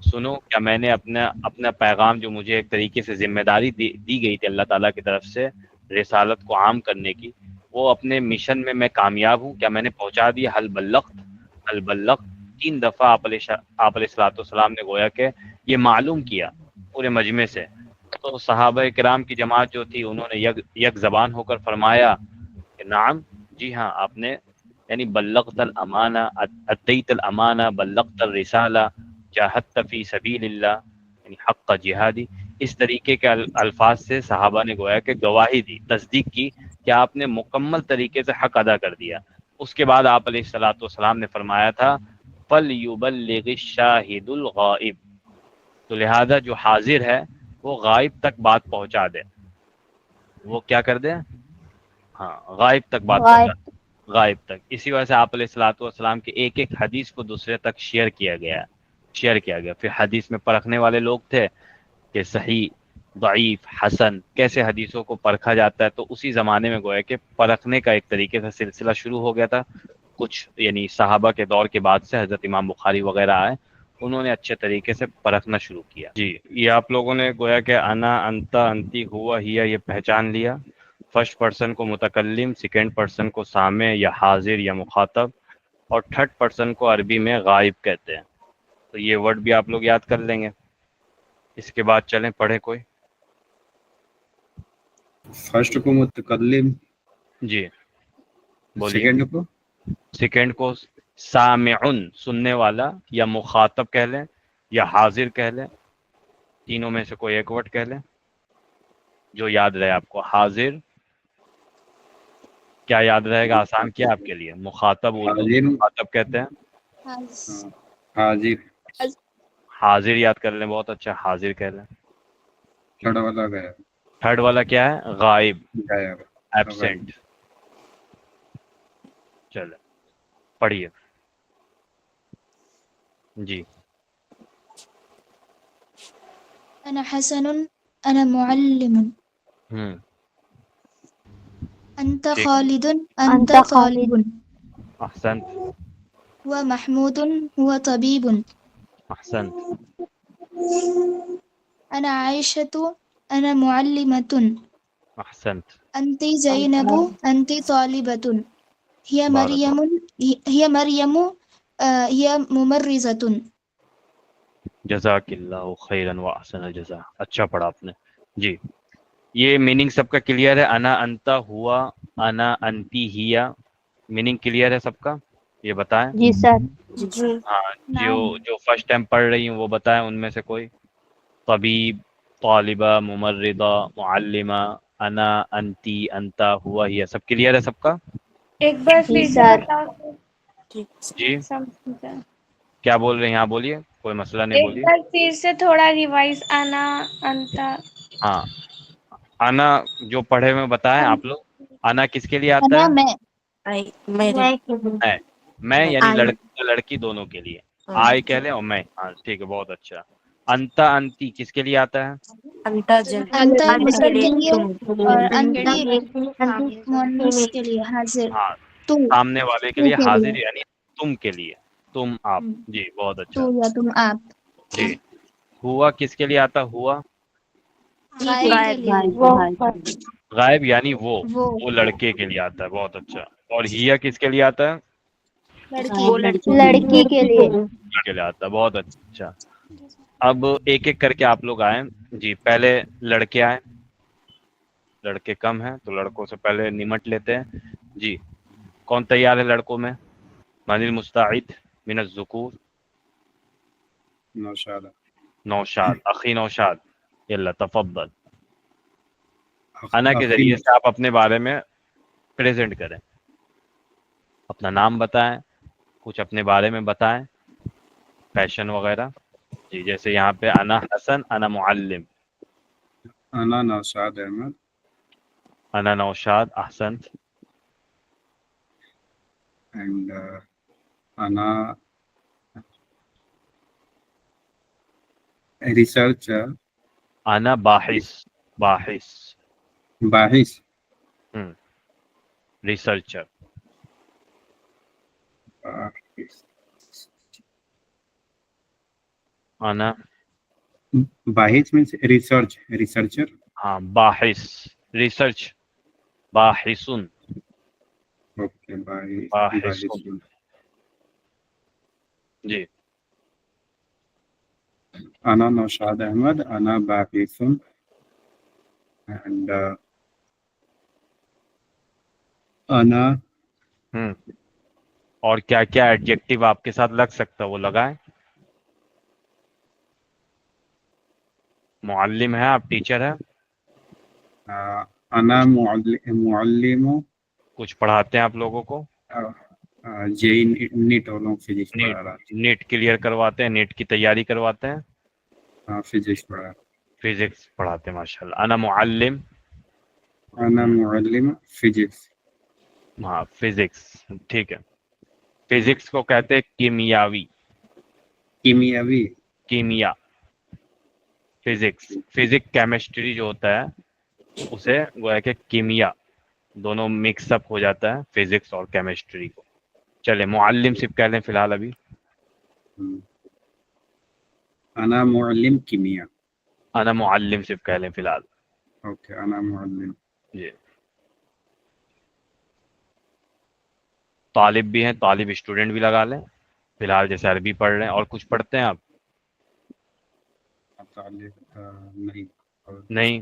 سنو کیا میں نے اپنا پیغام جو مجھے ایک طریقے سے ذمہ داری دی گئی تھی اللہ تعالیٰ کی طرف سے رسالت کو عام کرنے کی، وہ اپنے مشن میں کامیاب ہوں؟ کیا میں نے پہنچا دیا؟ حل بلغت 3 دفعہ آپ علیہ الصلوۃ والسلام نے گویا کہ یہ معلوم کیا پورے مجمع سے. تو صحابہ کرام کی جماعت جو تھی انہوں نے یک زبان ہو کر فرمایا کہ نعم، جی ہاں، آپ نے یعنی بلغت الامانہ، ادیت الامانہ، بلغت الرسالہ، جاہدت فی سبیل اللہ، یعنی حق جہادی. اس طریقے کے الفاظ سے صحابہ نے گویا کہ گواہی دی، تصدیق کی کہ آپ نے مکمل طریقے سے حق ادا کر دیا. اس کے بعد آپ علیہ الصلوۃ والسلام نے فرمایا تھا فَلْيُبَلِّغِ الشَّاهِدُ الْغَائِبِ، تو لہذا جو حاضر ہے وہ غائب تک بات پہنچا دے. وہ کیا کر دے؟ ہاں، غائب تک بات پہنچا دے، غائب تک. اسی وجہ سے آپ علیہ الصلوۃ والسلام کے ایک حدیث کو دوسرے تک شیئر کیا گیا. پھر حدیث میں پرکھنے والے لوگ تھے کہ صحیح، ضعیف، حسن کیسے حدیثوں کو پرکھا جاتا ہے. تو اسی زمانے میں گویا کہ پرکھنے کا ایک طریقے سے سلسلہ شروع ہو گیا تھا. کچھ یعنی صحابہ کے دور کے بعد سے حضرت امام بخاری وغیرہ آئے، انہوں نے اچھے طریقے سے پرکھنا شروع کیا. جی، یہ آپ لوگوں نے گویا کہ انا، انتا، انتی، ہوا، ہیا یہ پہچان لیا. فرسٹ پرسن کو متکلم، سیکنڈ پرسن کو سامع یا حاضر یا مخاطب، اور تھرڈ پرسن کو عربی میں غائب کہتے ہیں. تو یہ ورڈ بھی آپ لوگ یاد کر لیں گے. اس کے بعد چلیں پڑھیں کوئی. فرسٹ کو متکلم، جی بولیے. سیکنڈ کو سیکنڈ کو سامعن سننے والا یا مخاطب کہہ لیں یا حاضر کہہ لیں، تینوں میں سے کوئی ایک ورڈ کہہ لیں جو یاد رہے آپ کو. حاضر کیا یاد رہے گا؟ آسان کیا آپ کے لیے. مخاطب اردو میں حاضر، مخاطب کہتے ہیں. حاضر حاضر، حاضر یاد کر لیں، بہت اچھا. حاضر کہہ لیں. تھرڈ والا گیا، تھرڈ والا کیا ہے؟ غائب، غائب، ایبسینٹ. چلے پڑھیے. جی أنا حسن أنا معلم. ہوں أنت ٹھیک. خالد أنت أنت خالد. طالب. احسنت هو محمود هو طبيب. احسنت. أنا عائشة أنا معلمة. احسنت. أنت زينب أنت طالبة. هي بارك مريم هي مريم هي ممرضة. جزاک اللہ خیرا واحسن الجزاء. اچھا پڑھا آپ نے. جی یہ میننگ سب کا کلیئر ہے؟ انا انتا ہوا، انا انتی ہیا، میننگ کلیئر ہے سب کا؟ یہ بتائیں. جی سر. جی ہاں نعم. جو فرسٹ ٹائم پڑھ رہی ہیں وہ بتائیں ان میں سے کوئی. طبیب، طالبہ، ممرضہ، معلمہ، انا، انتی، انتا، ہوا، ہیا، سب کلیئر ہے سب کا؟ ایک بار جی پھر سے سر. بتاؤ. جی سمجھا. کیا بول رہے ہیں؟ ہاں بولیے، کوئی مسئلہ نہیں، ایک بولیے. بار پھر سے تھوڑا ریوائز. انا انتا. ہاں انا جو پڑھے ہوئے بتائیں آپ لوگ. انا کس کے لیے آتا أنا ہے؟ ما میں یعنی آئی. لڑکی لڑکی دونوں کے لیے. آئی کہہ لیں اور میں. ہاں ٹھیک ہے، بہت اچھا. انتا انتی کس کے لیے آتا ہے؟ أنت مفرد کے لیے اور انتی مؤنث کے لیے حاضر. ہاں تو سامنے والے کے تو لیے کے حاضر لیے. یعنی تم کے لیے، تم، آپ. جی بہت اچھا. تو یا تم آپ. جی ہوا کس کے لیے آتا؟ ہوا غائب کے لیے. غائب یعنی وہ وہ لڑکے کے لیے آتا ہے. بہت اچھا. اور ہیا کس کے لیے آتا ہے؟ لڑکی. لڑکی کے لیے. لڑکے کے لیے آتا ہے. بہت اچھا. اب ایک ایک کر کے آپ لوگ آئیں. جی پہلے لڑکے آئیں. لڑکے کم ہیں تو لڑکوں سے پہلے نمٹ لیتے ہیں. جی کون تیار ہے لڑکوں میں؟ من المستعد من الذکور؟ نوشاد، نوشاد، اخی نوشاد، یلا تفضل. انا کے اخی ذریعے سے آپ اپنے بارے میں پریزنٹ کریں، اپنا نام بتائیں، کچھ اپنے بارے میں بتائیں، پیشن وغیرہ. جی جیسے یہاں پہ انا حسن انا معلم. انا نوشاد احمد، انا نوشاد. احسنت. اینڈ انا ریسرچر، انا باحث. باحث باحث، ریسرچر. انا باحث مینس ریسرچ، ریسرچر. ہاں باحث، ریسرچ. باحثن. اوکے، باحث، باحث. جی انا نوشاد احمد، انا باحث، اینڈ انا اور کیا کیا ایڈجیکٹو آپ کے ساتھ لگ سکتا ہے وہ لگائیں. معلم ہے آپ، ٹیچر ہے، انا معلم، کچھ پڑھاتے ہیں آپ لوگوں کو. جے نیٹ والوں فزکس پڑھا رہا نیٹ کلیئر کرواتے ہیں، نیٹ کی تیاری کرواتے ہیں، ہے، فزکس پڑھا. فزکس پڑھاتے ہیں. ماشاء اللہ. انا معلم. انا معلم فزکس. ہاں فزکس ٹھیک ہے. فزکس کو کہتے ہیں کیمیاوی. کیمیاوی، کیمیا. فزکس، فزک کیمسٹری جو ہوتا ہے اسے وہ ہے کہ کیمیا، دونوں مکس اپ ہو جاتا ہے فزکس اور کیمسٹری کو. چلے معلم صرف کہہ لیں فی الحال ابھی. انا معلم کیمیا. انا معلم صرف کہہ لیں فی الحال. اوکے، انا معلم. جی طالب بھی ہیں، طالب اسٹوڈنٹ بھی لگا لیں فی الحال، جیسے عربی پڑھ رہے ہیں. اور کچھ پڑھتے ہیں آپ؟ طالب نہیں. نہیں.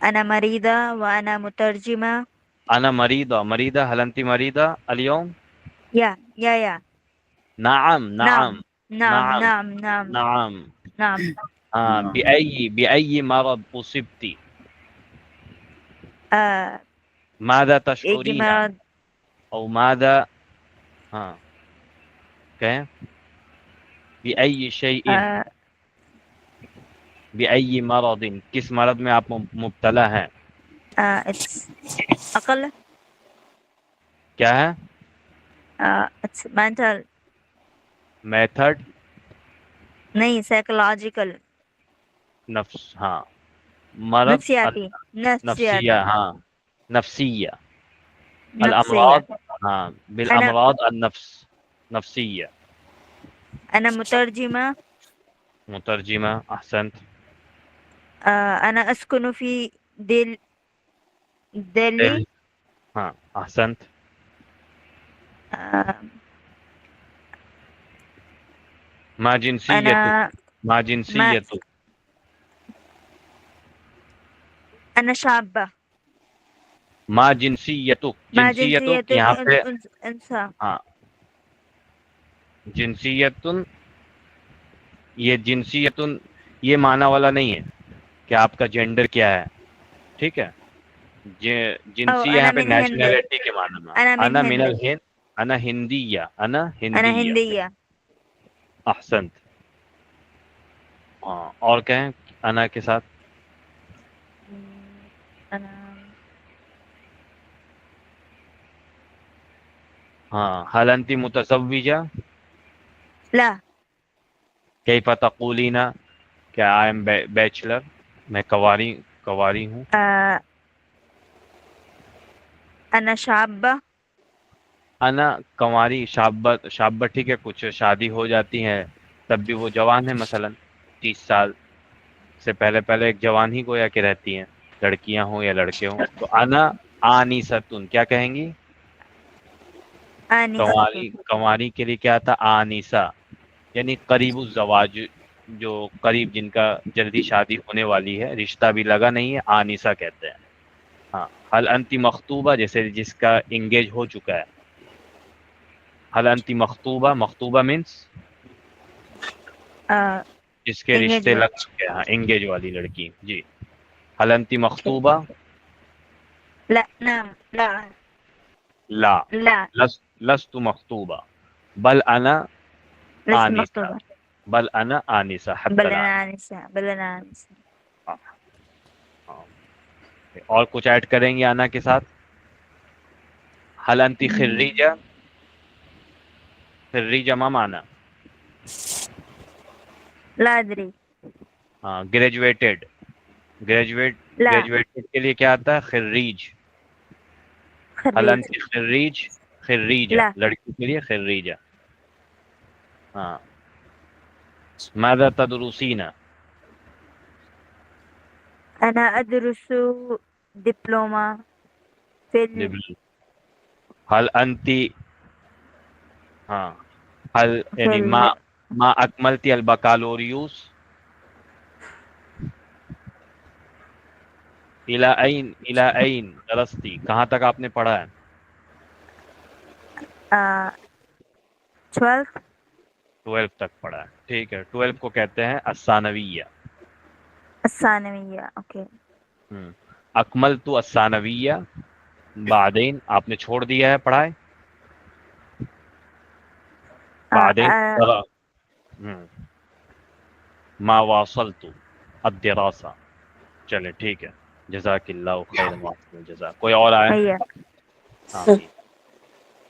أنا مريضة وأنا مترجمة. أنا مريضة. مريضة هل أنت مريضة اليوم؟ يا نعم نعم نعم نعم نعم نعم نعم. نعم. بأي مرض أصبت؟ آه ماذا يجي تشعرين مرض. أو ماذا كيف؟ بأي شيء بأي مرض، کس مرض میں آپ مبتلا ہیں؟ it's أقل. کیا ہے؟ it's mental. میتھڈ نہیں psychological. نفس مرض نفسیاتی. نفسیہ نفسیہ الامراض بالامراض النفس نفسیہ. أنا مترجمة. مترجمة أحسنت. أنا أسكن في دلهي. أحسنت. ما جنسيتك؟ ما جنسيتك؟ أنا شابة. ما جنسيتك؟ جنسيتك یہاں پہ انسان. جنسیتن، یہ جنسیتن یہ معنی والا نہیں ہے کہ آپ کا جینڈر کیا ہے، ٹھیک ہے. جنسی یہاں پہ نیشنلٹی کے معنی میں. انا من الہند، انا ہندیہ، انا ہندیہ. احسنت. اور کہیں انا کے ساتھ. هل انت متزوجة؟ لا. كيف تقولين کہ I am bachelor؟ میں کواری ہوں. أنا شابة. انا کنواری. شابہ ٹھیک ہے، کچھ شادی ہو جاتی ہیں تب بھی وہ جوان ہے، مثلا 30 سال سے پہلے ایک جوان ہی گویا کہ رہتی ہیں، لڑکیاں ہوں یا لڑکے ہوں. تو انا آنیستن کیا کہیں گی؟ کنواری کے لیے کیا تھا؟ آنیسا، یعنی قریب الزواج، جو قریب جن کا جلدی شادی ہونے والی ہے، رشتہ بھی لگا نہیں ہے، آنیسا کہتے ہیں. حل انتی مخطوبہ، جیسے جس کا انگیج ہو چکا ہے. حل انتی مخطوبہ، مخطوبہ مینس جس کے رشتے لگ چکے ہیں، انگیج والی لڑکی. جی. حل انتی مخطوبہ؟ لا. نعم. لا. لست مخطوبہ. بل انا آنسہ. بل انا آنسہ. بل انا آنسہ. اور کچھ ایڈ کریں گے انا کے ساتھ؟ حل انتی خریجہ؟ خریجہ ما معنی؟ لا ادری. گریجویٹڈ کے لیے کیا آتا ہے؟ خریج. حل انتی خریجہ لڑکی کے لیے خریجہ. ماذا تدرسین؟ أنا أدرس دبلومة في هل أنت هل يعني ما أكملت البكالوريوس؟ إلى أين درستي؟ کہاں تک آپ نے پڑھا ہے؟ 12 تک پڑھا ہے. ٹھیک ہے. 12 کو کہتے ہیں الثانویہ. الثانوية. اوکے. اکملت الثانویہ، بعدین آپ نے چھوڑ دیا ہے پڑھائی. بعدین ما واصلت الدراسة. چلے ٹھیک ہے. جزاک اللہ خیر واحسن الجزاء. کوئی اور آئے؟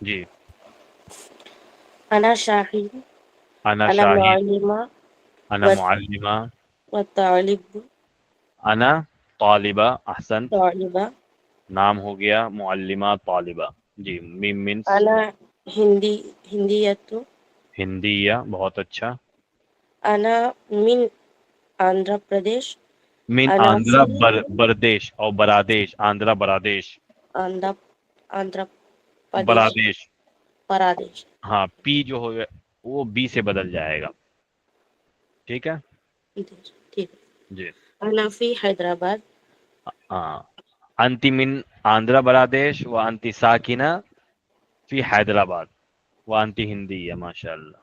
جی. أنا شاهد. انا أنا شاہد. معلمة. انا معلمہ. والطالب. انا طالبہ. احسن. طالبة. نام ہو گیا معلمہ طالبہ. جی. میم مینس أنا ہندیة. ہندیہ. بہت اچھا. أنا من آندھرا پردیش. من آندھرا بردیش اور برادیش. آندھرا برادیش. آندھرا برادیش. پردیش. ہاں پی جو ہو وہ بی سے بدل جائے گا. ٹھیک ہے. ٹھیک. جی. أنا في حیدرآباد. انتی من آندھرا پردیش و انتی ساکنہ فی حیدرآباد و انتی ہندیہ. ماشاء اللہ.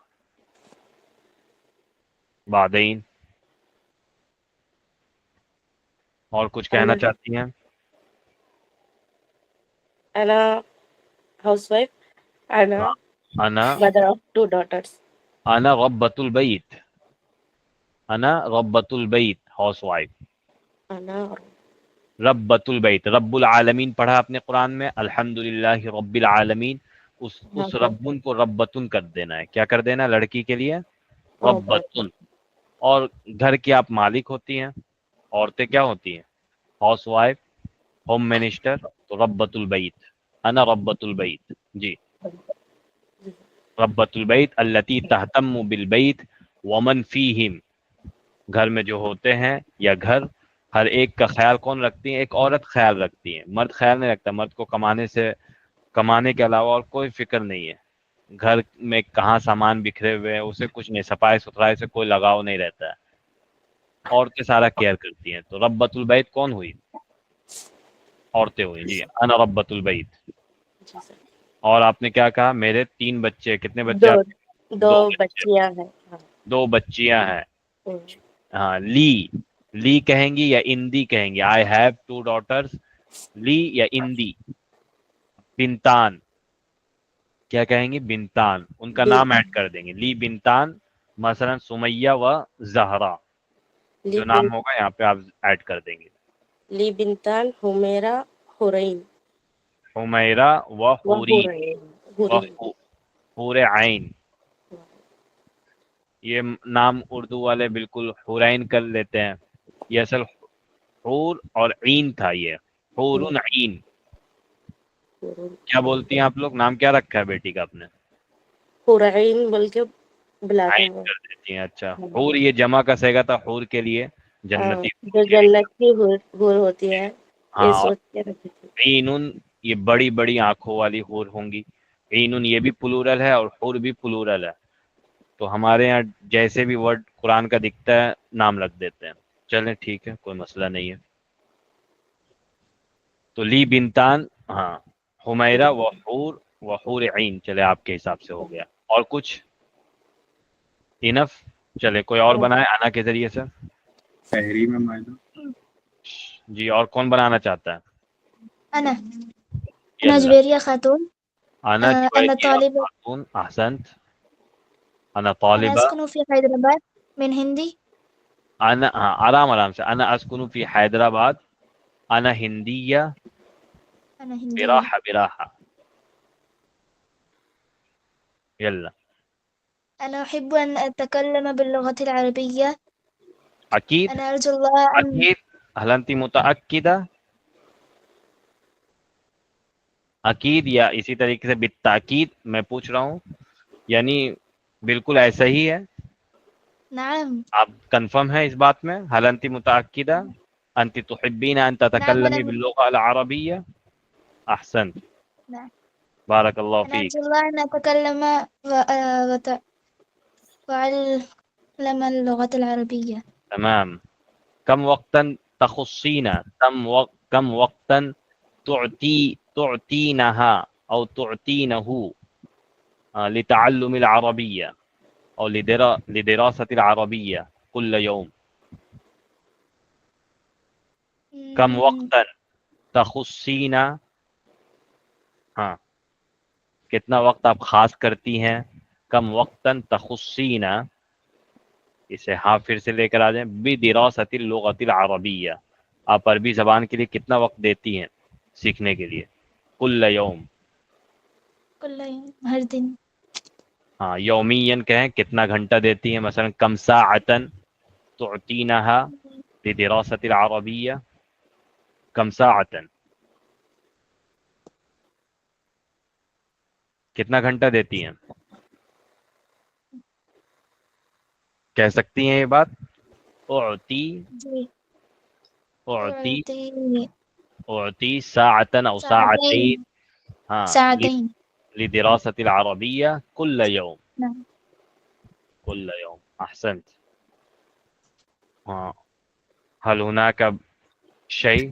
بعدین اور کچھ کہنا چاہتی ہیں؟ انا ہاؤس وائف. انا انا mother of 2 daughters. انا ربۃ البیت. انا ربۃ البیت ہاؤس وائف. انا ربۃ البیت. رب العالمین پڑھا اپنے قرآن میں، الحمدللہ رب العالمین. اس ربن کو ربتن کر دینا ہے. کیا کر دینا ہے لڑکی کے لیے؟ ربتن. اور گھر کی آپ مالک ہوتی ہیں، عورتیں کیا ہوتی ہیں؟ House wife, home minister. تو ربۃ البیت. انا ربۃ البیت. جی. ربۃ البیت التی تہتم بالبیت ومن فیہم. گھر میں جو ہوتے ہیں یا گھر، ہر ایک کا خیال کون رکھتی ہیں؟ ایک عورت خیال رکھتی ہے، مرد خیال نہیں رکھتا. مرد کو کمانے کے علاوہ اور کوئی فکر نہیں ہے. گھر میں کہاں سامان بکھرے ہوئے ہیں اسے کچھ نہیں، صفائی ستھرائی سے کوئی لگاؤ نہیں رہتا ہے. عورتیں سارا کیئر کرتی ہیں. تو ربۃ البیت کون ہوئی؟ عورتیں ہوئی. جی. انا ربۃ البیت. اور آپ نے کیا کہا؟ میرے 3 بچے. کتنے بچے آپ کے؟ 2 بچے. بچیاں ہیں. 2 بچیاں ہیں. ہاں. لی کہیں گی یا اندی کہیں گی؟ I have 2 daughters. لی یا اندی؟ بنتان. کیا کہیں گی؟ بنتان. ان کا نام ایڈ کر دیں گے. لی بنتان، مثلا سمیہ و زہرا. جو نام ہوگا یہاں پہ آپ ایڈ کر دیں گے. لی بنتان حمیرہ حورین. حمیرہ و حوری و حور عین. یہ نام اردو والے بالکل حورین کر لیتے ہیں. یہ اصل حور اور عین تھا. یہ حور عین. کیا بولتی ہیں آپ لوگ؟ نام کیا رکھا ہے بیٹی کا اپنے؟ حورین بول کے بلاتے عین ہیں. کر دیتی ہیں. اچھا. حور یہ جمع کا صیغہ تھا حور کے لیے، جنتی. جو جنت کی حور ہوتی ہے، یہ ہاں. سوچ کے رکھی تھی. عین یہ بڑی بڑی آنکھوں والی حور ہوں گی. عین یہ بھی پلورل ہے اور حور بھی پلورل ہے. تو ہمارے یہاں جیسے بھی ورڈ قرآن کا دکھتا ہے نام رکھ دیتے ہیں. چلیں ٹھیک ہے، کوئی مسئلہ نہیں ہے. تو لی بنتان، ہاں، حمیرہ و حور عین. چلے آپ کے حساب سے ہو گیا. اور کچھ؟ انف. چلے کوئی اور بنائے انا کے ذریعے سے. تحریم میں مائدہ. جی. اور کون بنانا چاہتا ہے؟ انا یلا. جویریہ خاتون. انا انا جویریہ طالبہ. خاتون. احسنت. انا انا طالبہ. اسكن في حیدرآباد من ہندی. انا آرام سے. انا اسکن فی حیدرآباد. انا ہندیہ. انا ہندی. براحة. يلا. انا احب ان اتكلم باللغة العربية. اكيد. انا ارجو الله ان. اكيد. هل انت متأكدة؟ اکید یا اسی طریقے سے بالتاکید میں پوچھ رہا ہوں، یعنی بالکل ایسا ہی ہے؟ نعم. آپ کنفرم ہیں اس بات میں؟ هل انت متأكدة؟ انت تحبين ان تتكلمي باللغة العربية؟ احسنت. نعم. بارك الله انا فيك. ارجو الله ان اتكلم وأعلم اللغة العربية. تمام. كم وقتا تخصين، كم وقتا تعطينها أو تعطينه لتعلم العربية أو لدراسة العربية كل يوم؟ كم وقتا تخصين، ہاں کتنا وقت آپ خاص کرتی ہیں؟ کم وقتا تخصین، اسے ہاں پھر سے لے کر آ جائیں. بدراست اللغة العربیہ، آپ عربی زبان کے لیے کتنا وقت دیتی ہیں سیکھنے کے لیے؟ کل یوم. كل يوم، ہر دن. ہاں یومین کہیں کتنا گھنٹہ دیتی ہیں، مثلا کم ساعتا تعطینها لدراست العربیہ، کم ساعتا کتنا گھنٹہ دیتی ہیں؟ کہہ سکتی ہیں یہ بات؟ اعطی جی. اعطی ساعتا او ساعتين، ہاں، ساعتين. لدراسة العربية كل يوم. نعم. كل يوم. أحسنت. هل هناك شيء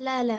لا لا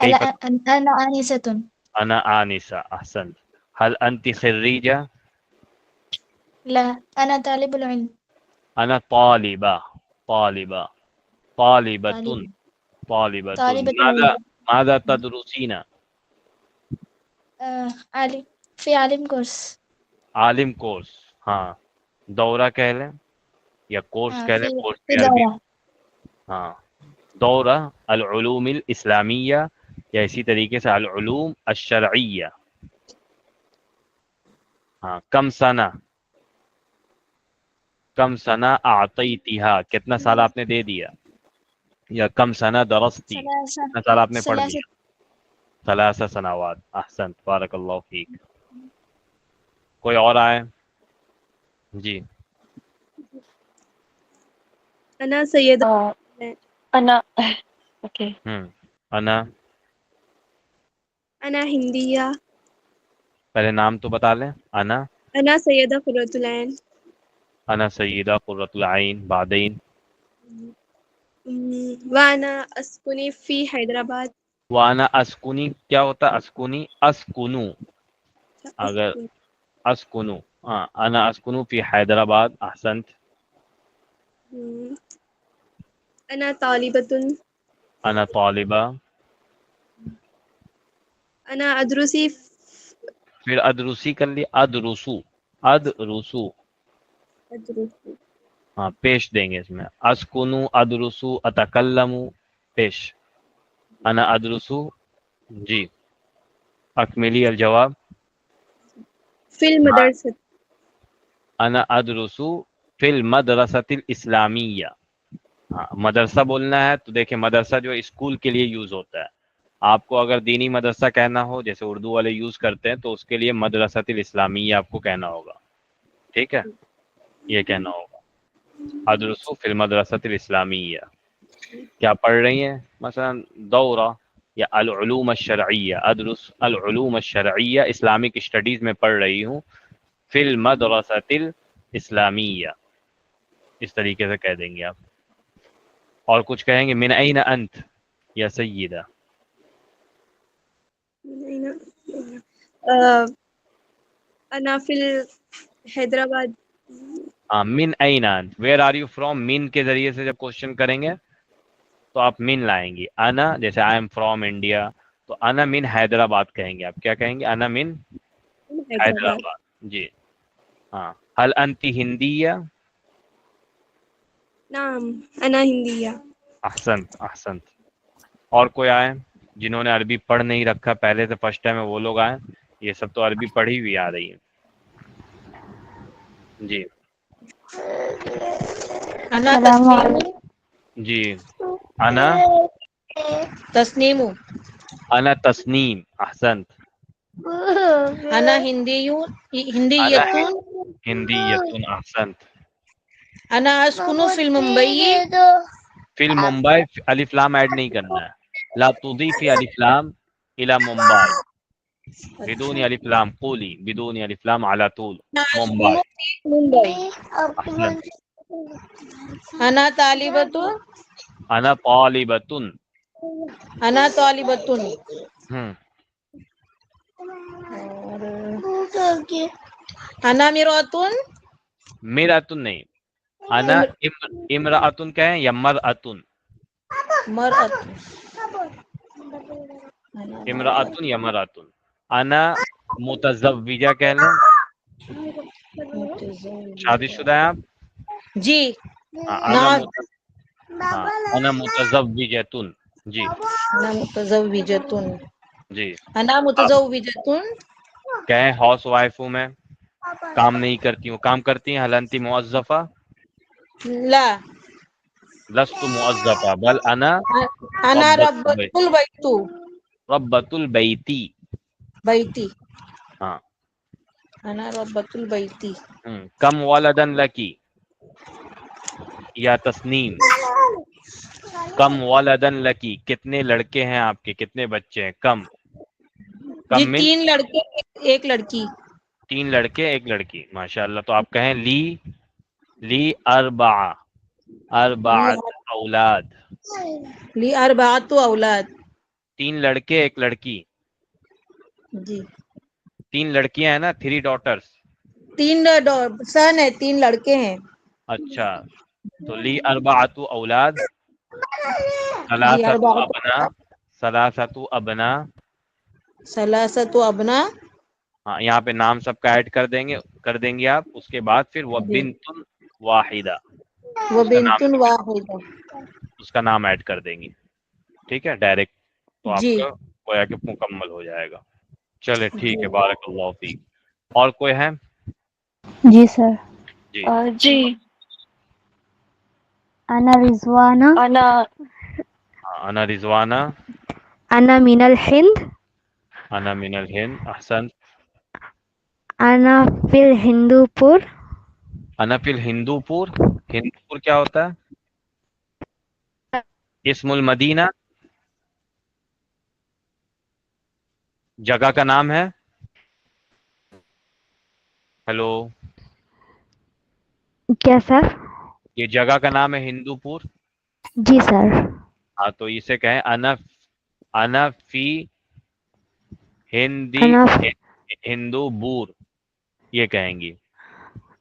أنا كيف؟ أنا آنسة. أنا آنسة، أحسنت. هل أنت خريجة؟ لا أنا طالب العلم. أنا طالبة. طالبة. طالبة. طالب طالبة. طالبة ماذا العلم. ماذا تدرسين؟ عالم في عالم كورس. عالم کورس، ہاں دورہ کہہ لیں یا کورس کہہ لیں، کورس في بھی عربی، دورة. ہاں دورہ العلوم الاسلامیہ، یا اسی طریقے سے العلوم الشرعیہ. ہاں کم سنہ، کم سنہ اعطیتها، کتنا سال آپ نے دے دیا، یا کم سنہ درستی، کتنا سال آپ نے پڑھ ثلاثة. لیا. ثلاث سنوات. احسنت، بارک اللہ فیک. کوئی اور آئے؟ جی أنا سيدة. أنا أوكي. انا، أنا هندية. پہلے نام تو بتا لیں. أنا سيدة قرة العين. انا سیدہ قرۃ العین. بعدین وأنا أسكن في حيدرآباد. وانا اسکنی، کیا ہوتا ہے اسکنی؟ اسکنو، اگر اسکنو، ہاں انا اسکنو فی حیدرآباد. احسنت. أنا طالبة. انا طالبہ. أنا أدرس. پھر ادرسی کر لی، ادرسو. ادرسو، ہاں پیش دیں گے اس میں. اسکنو، ادرسو، اتکلمو، پیش. انا ادرسو. جی اکملی الجواب. في المدرسة. انا ادرسو فی المدرسۃ الاسلامیہ. ہاں مدرسہ بولنا ہے تو دیکھیں مدرسہ جو اسکول کے لیے یوز ہوتا ہے. آپ کو اگر دینی مدرسہ کہنا ہو جیسے اردو والے یوز کرتے ہیں تو اس کے لیے مدرسۃ الاسلامیہ آپ کو کہنا ہوگا. ٹھیک ہے، یہ کہنا ہوگا ادرسو فی المدرسۃ الاسلامیہ. کیا پڑھ رہی ہیں؟ مثلا دورہ یا العلوم الشرعیہ، ادرس العلوم الشرعیہ، اسلامک اسٹڈیز میں پڑھ رہی ہوں فی المدرسۃ الاسلامیہ. اس طریقے سے کہہ دیں گے آپ. اور کچھ کہیں گے؟ من این انت یا سیدہ؟ أنا في حيدرآباد. من این انت، ویئر آر یو فرام. من کے ذریعے سے جب کوشچن کریں گے تو آپ من لائیں گی. انا جیسے آئی ایم فرام انڈیا تو انا من حیدرآباد کہیں گے. آپ کیا کہیں گے؟ انا من حیدرآباد. جی ہاں. هل انت ہندیہ؟ نعم أنا هندية. احسنت احسنت. اور کوئی آئے جنہوں نے عربی پڑھ نہیں رکھا پہلے سے، فرسٹ ٹائم ہے، وہ لوگ آئیں. یہ سب تو عربی پڑھی ہوئی آ رہی ہے. جی السلام علیکم. جی انا تسنیم. انا تسنیم. احسنت. انا ہندیت. ہندیتن. احسنت. انا اسکن فی الممبئی. فی الممبئی الف لام ایڈ نہیں کرنا ہے. لا تضیفی الف لام الى ممبئی بدون الف لام. قولی بدون الف لام على طول ممبئی. ممبئی. احسنت. انا طالبۃ. انا طالبتن. انا طالبۃ. انا مرأۃ. میراتن نہیں، انا امرأتن کہیں یا مرأتن؟ مرأۃ. امرأتن یا مرأتن. انا متزوجہ کہہ لیں. شادی شدہ ہیں آپ؟ جی. ہاں نعم. انا متزوجتن. جی انا متزوجۃ. جی. انا متزوجۃ. کہیں ہاؤس وائف ہوں میں، کام نہیں کرتی ہوں. کام کرتی ہیں؟ هل انت موظفہ؟ لا. لست موظفہ بل انا انا ربۃ ربۃ البیت. ربۃ البیتی. بیتی. ہاں. انا ربۃ البیت. کم ولدن لکی یا تسنیم؟ کم ولدن لکی، کتنے لڑکے ہیں آپ کے، کتنے بچے ہیں، کم جی کم من 3 لڑکے 1 لڑکی. 3 لڑکے 1 لڑکی، ماشاء اللہ. تو آپ کہیں لی اربعۃ اولاد، لی 4 اولاد. 3 لڑکے 1 لڑکی. جی 3 لڑکیاں ہیں نا، 3 ڈاٹرز. 3 سن ہے، 3 لڑکے ہیں. اچھا، تو لی اربعۃ اولاد، جی ثلاثۃ ابنا. ثلاثۃ ابنا. ہاں، یہاں پہ نام سب کا ایڈ کر دیں گے آپ. اس کے بعد پھر وہ جی بنت واحدہ، وہ اس کا بنت نام واحدہ. اس کا نام ایڈ کر دیں گے. ٹھیک ہے، ڈائریکٹ تو آپ جی کا گویا کہ مکمل ہو جائے گا. چلے ٹھیک جی ہے، بارک اللہ فیک. اور کوئی ہے؟ جی سر. جی جی. انا رضوانہ. انا انا رضوانہ. انا من الہند. انا من الہند. احسن. انا فی الہندوپور. انا فی الہندوپور. ہندوپور کیا ہوتا ہے؟ اسم المدینہ، جگہ کا نام ہے. ہیلو، کیا سر؟ یہ جگہ کا نام ہے ہندوپور. جی سر. ہاں، تو اسے کہیں انا فی انا ہندوبور، یہ کہیں گی.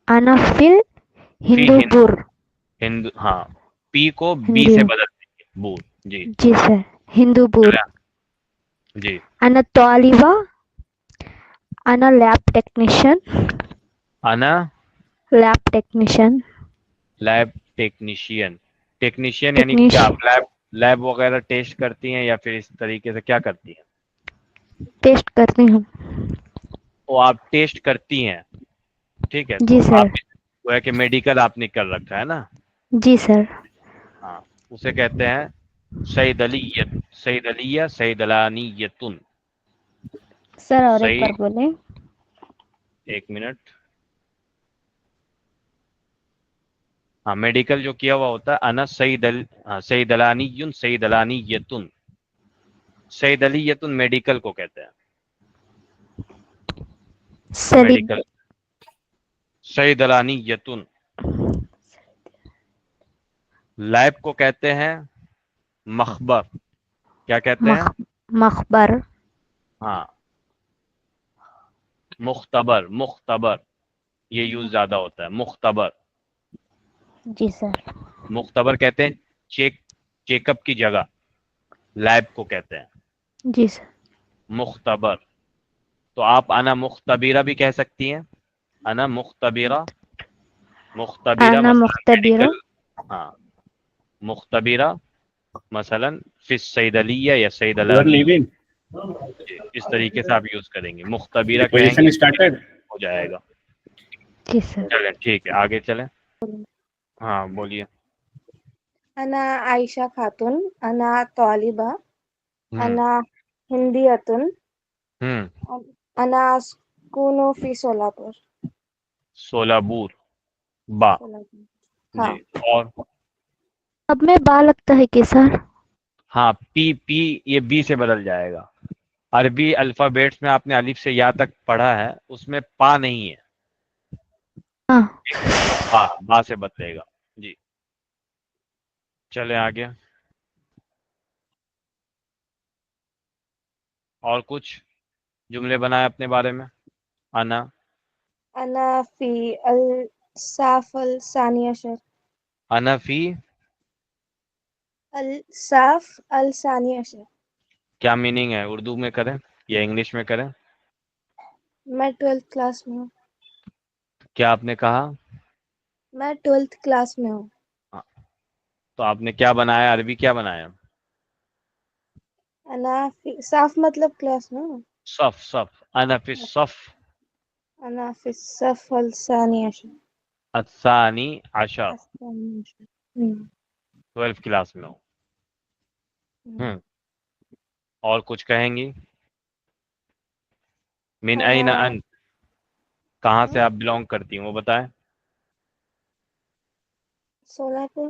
انا فی فی الہندوپور. ہند، ہاں، پی کو بی ہندو. سے بدل دیں گے، بور. جی جی سر. ہندوپور. جی. انا طالبہ. انا لیب ٹیکنیشین. انا lab technician. Lab technician. Technician یعنی کیا، آپ لیب وغیرہ ٹیسٹ کرتی ہیں یا پھر اس طریقے سے کیا کرتی ہیں؟ ٹیسٹ کرتی ہوں. وہ آپ ٹیسٹ کرتی ہیں. ٹھیک ہے، جی تو سر. آپ وہ ہے کہ میڈیکل آپ نے کر رکھا ہے نا. جی سر. ہاں، اسے کہتے ہیں صیدلیہ صیدلانیتن. سر اور ایک صحیح، بار بولیں. 1 منٹ. ہاں، میڈیکل جو کیا ہوا ہوتا ہے انا صیدلانی صیدلانیتن. صیدلیتن میڈیکل کو کہتے ہیں. میڈیکل صیدلانیتن. لیب کو کہتے ہیں مخبر. کیا کہتے ہیں؟ مخبر. ہاں، مختبر یہ یوز زیادہ ہوتا ہے. مختبر. جی سر. مختبر کہتے ہیں چیک اپ کی جگہ، لیب کو کہتے ہیں جی سر. مختبر. تو آپ انا مختبرہ بھی کہہ سکتی ہیں. انا مختبرہ انا مثلا مختبرہ. میڈیکل. ہاں، مختبرہ مثلا فی الصیدلیہ یا You are صیدلانی. leaving. اس طریقے سے آپ یوز کریں گے. مختبرہ کہیں Position گے started. ہو جائے گا. جی سر. چلیں ٹھیک ہے، آگے چلیں. ہاں بولیے. انا عائشہ خاتون. انا طالبہ. ہوں انا ہندیتن. ہوں انا اسکونو فی سولاپور. سولابور. با. ہاں. جی. اور اب میں با لگتا ہے کہ سر؟ ہاں، پی یہ بی سے بدل جائے گا. عربی الفابیٹس میں آپ نے الف سے یا تک پڑھا ہے، اس میں پا نہیں ہے. ہاں. با سے بدلے گا. جی چلے آگے. اور کچھ جملے بنائے اپنے بارے میں. انا انا فی الصاف الثانی عشر. انا فی الصاف الثانی عشر. کیا میننگ ہے، اردو میں کریں یا انگلش میں کریں؟ میں 12th کلاس میں ہوں. کیا آپ نے کہا؟ میں 12th کلاس میں ہوں. تو آپ نے کیا بنایا، عربی کیا بنایا؟ انا فی صاف مطلب کلاس میں. صف. انا فی الصف انا فی الصف الثانی عشر. الثانی عشر. الثانی عشر. 12 کلاس میں ہوں. اور کچھ کہیں گی؟ من این انا انت، کہاں سے آپ بلونگ کرتی ہیں وہ بتائیں. سولاپور.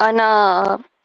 أنا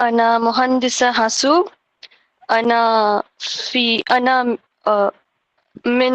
أنا مهندسة حاسوب أنا من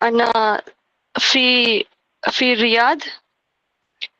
أنا في في الرياض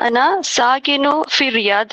أنا ساكن في الرياض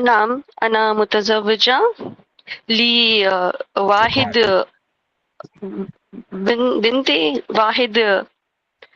نعم أنا متزوجة لي واحد بنتي واحد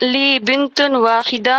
لي بنت واحدة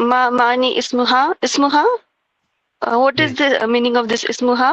ما معني اسمها what is the meaning of this اسمها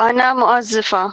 أنا موظفة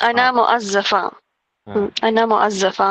أنا موظفة أنا موظفة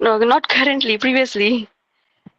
no not currently previously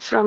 from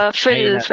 في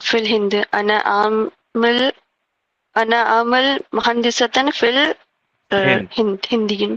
في الهند أنا أعمل مهندسة في الهند هندي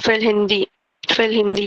في الهندي في الهندي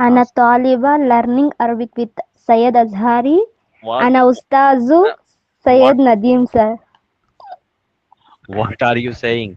أنا طالبة learning Arabic with سيد أزهري. أنا أستاذ Syed Nadeem sir. What are you saying?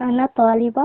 أنا طالبة.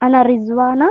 أنا رزوانة.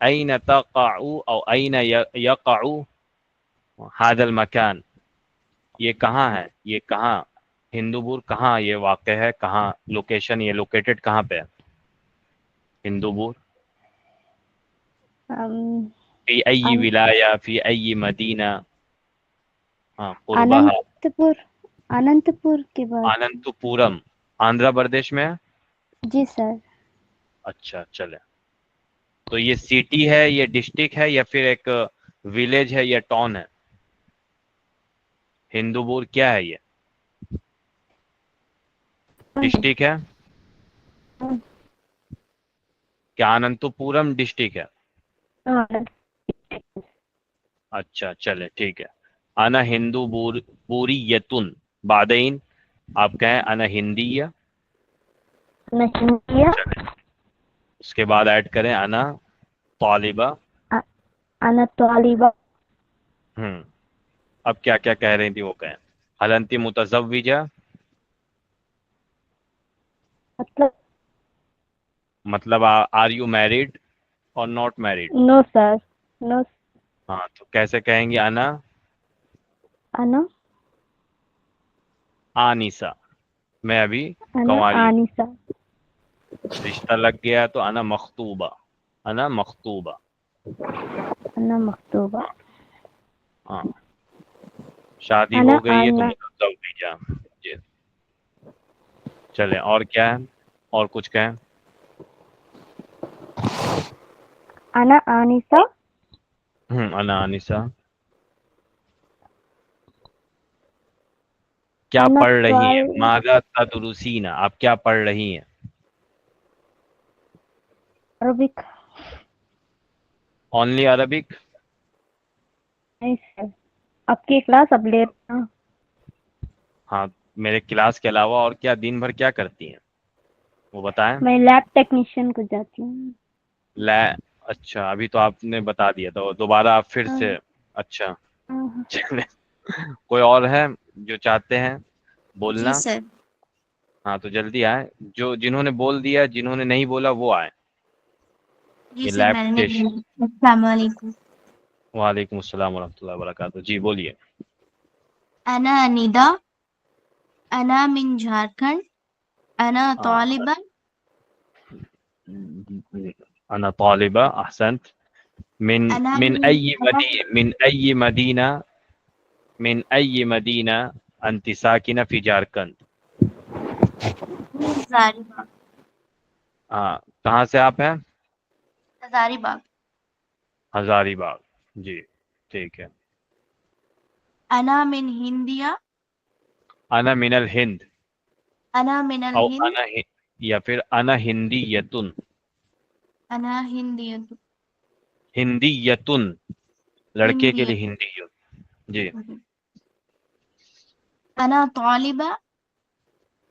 أين تقع أو أين يقع هذا المكان، یہ کہاں ہے، یہ کہاں ہندوبور کہاں یہ واقع ہے، کہاں لوکیشن یہ لوکیٹڈ کہاں پہ ہے ہندوبور؟ فی ای ولایہ فی ای مدینہ؟ ہاں قربہ اننت پور کے بعد. اننت پورم آندھرا پردیش میں ہے؟ جی سر. اچھا چلے، تو یہ سٹی ہے، یہ ڈسٹرکٹ ہے، یا پھر ایک ولیج ہے یا ٹاؤن ہے؟ ہندوبور کیا ہے، یہ ڈسٹرکٹ ہے کیا؟ اننت پورم ڈسٹرکٹ ہے؟ اچھا چلے ٹھیک ہے. انا ہندو پوری یتن، بعدین آپ کہیں انا ہندیہ، چلے اس کے بعد ایڈ کریں انا طالبہ. انا طالبہ. اب کیا کیا کہہ رہی تھی وہ کہیں. هل انت متزوجہ، مطلب آر یو میریڈ اور ناٹ میریڈ؟ نو سر، نو. ہاں تو کیسے کہیں گے؟ انا آنسہ، میں ابھی کنواری، آنسہ. رشتہ لگ گیا تو انا مخطوبہ، انا مخطوبہ. انا مخطوبہ. ہاں شادی انا ہو گئی ہے تو آنا. متزوجہ. جی چلیں اور کیا ہے، اور کچھ کہیں. انا آنسہ. انا آنسہ. کیا انا پڑھ رہی ہیں؟ ماذا تدرسین، آپ کیا پڑھ رہی ہیں؟ عربک. Only Arabic? نہیں سر، آپ کی کلاس اب لے رہا. ہاں میرے کلاس کے علاوہ اور کیا دن بھر کیا کرتی ہیں وہ بتائیں. میں لیب ٹیکنیشین کو جاتی ہوں. اچھا ابھی تو آپ نے بتا دیا تو دوبارہ آپ پھر سے. اچھا چلے، کوئی اور ہے جو چاہتے ہیں بولنا؟ جی سر. ہاں تو جلدی آئے، جو جنہوں نے بول دیا، جنہوں نے نہیں بولا وہ آئے. جی یہ سر لیب میں نے. ٹیسٹ. السلام علیکم. وعلیکم السلام ورحمۃ اللہ وبرکاتہ. جی بولیے. انا ندا، انا من جھارکھنڈ، انا طالبہ. انا طالبہ، احسنت. من انا من ای مدینہ، من ای مدینہ انت ساکنہ فی جھارکھنڈ؟ ہزاری باغ. ہاں کہاں سے آپ ہیں؟ ہزاری باغ. ہزاری باغ. جی ٹھیک ہے. انا من ہندیہ، انا من الہند، انا من او الہند، یا پھر انا ہندی یتن. انا ہندیہ. ہندی یتن لڑکے کے ہندیہ. لیے ہندی یتن. جی. انا طالبہ،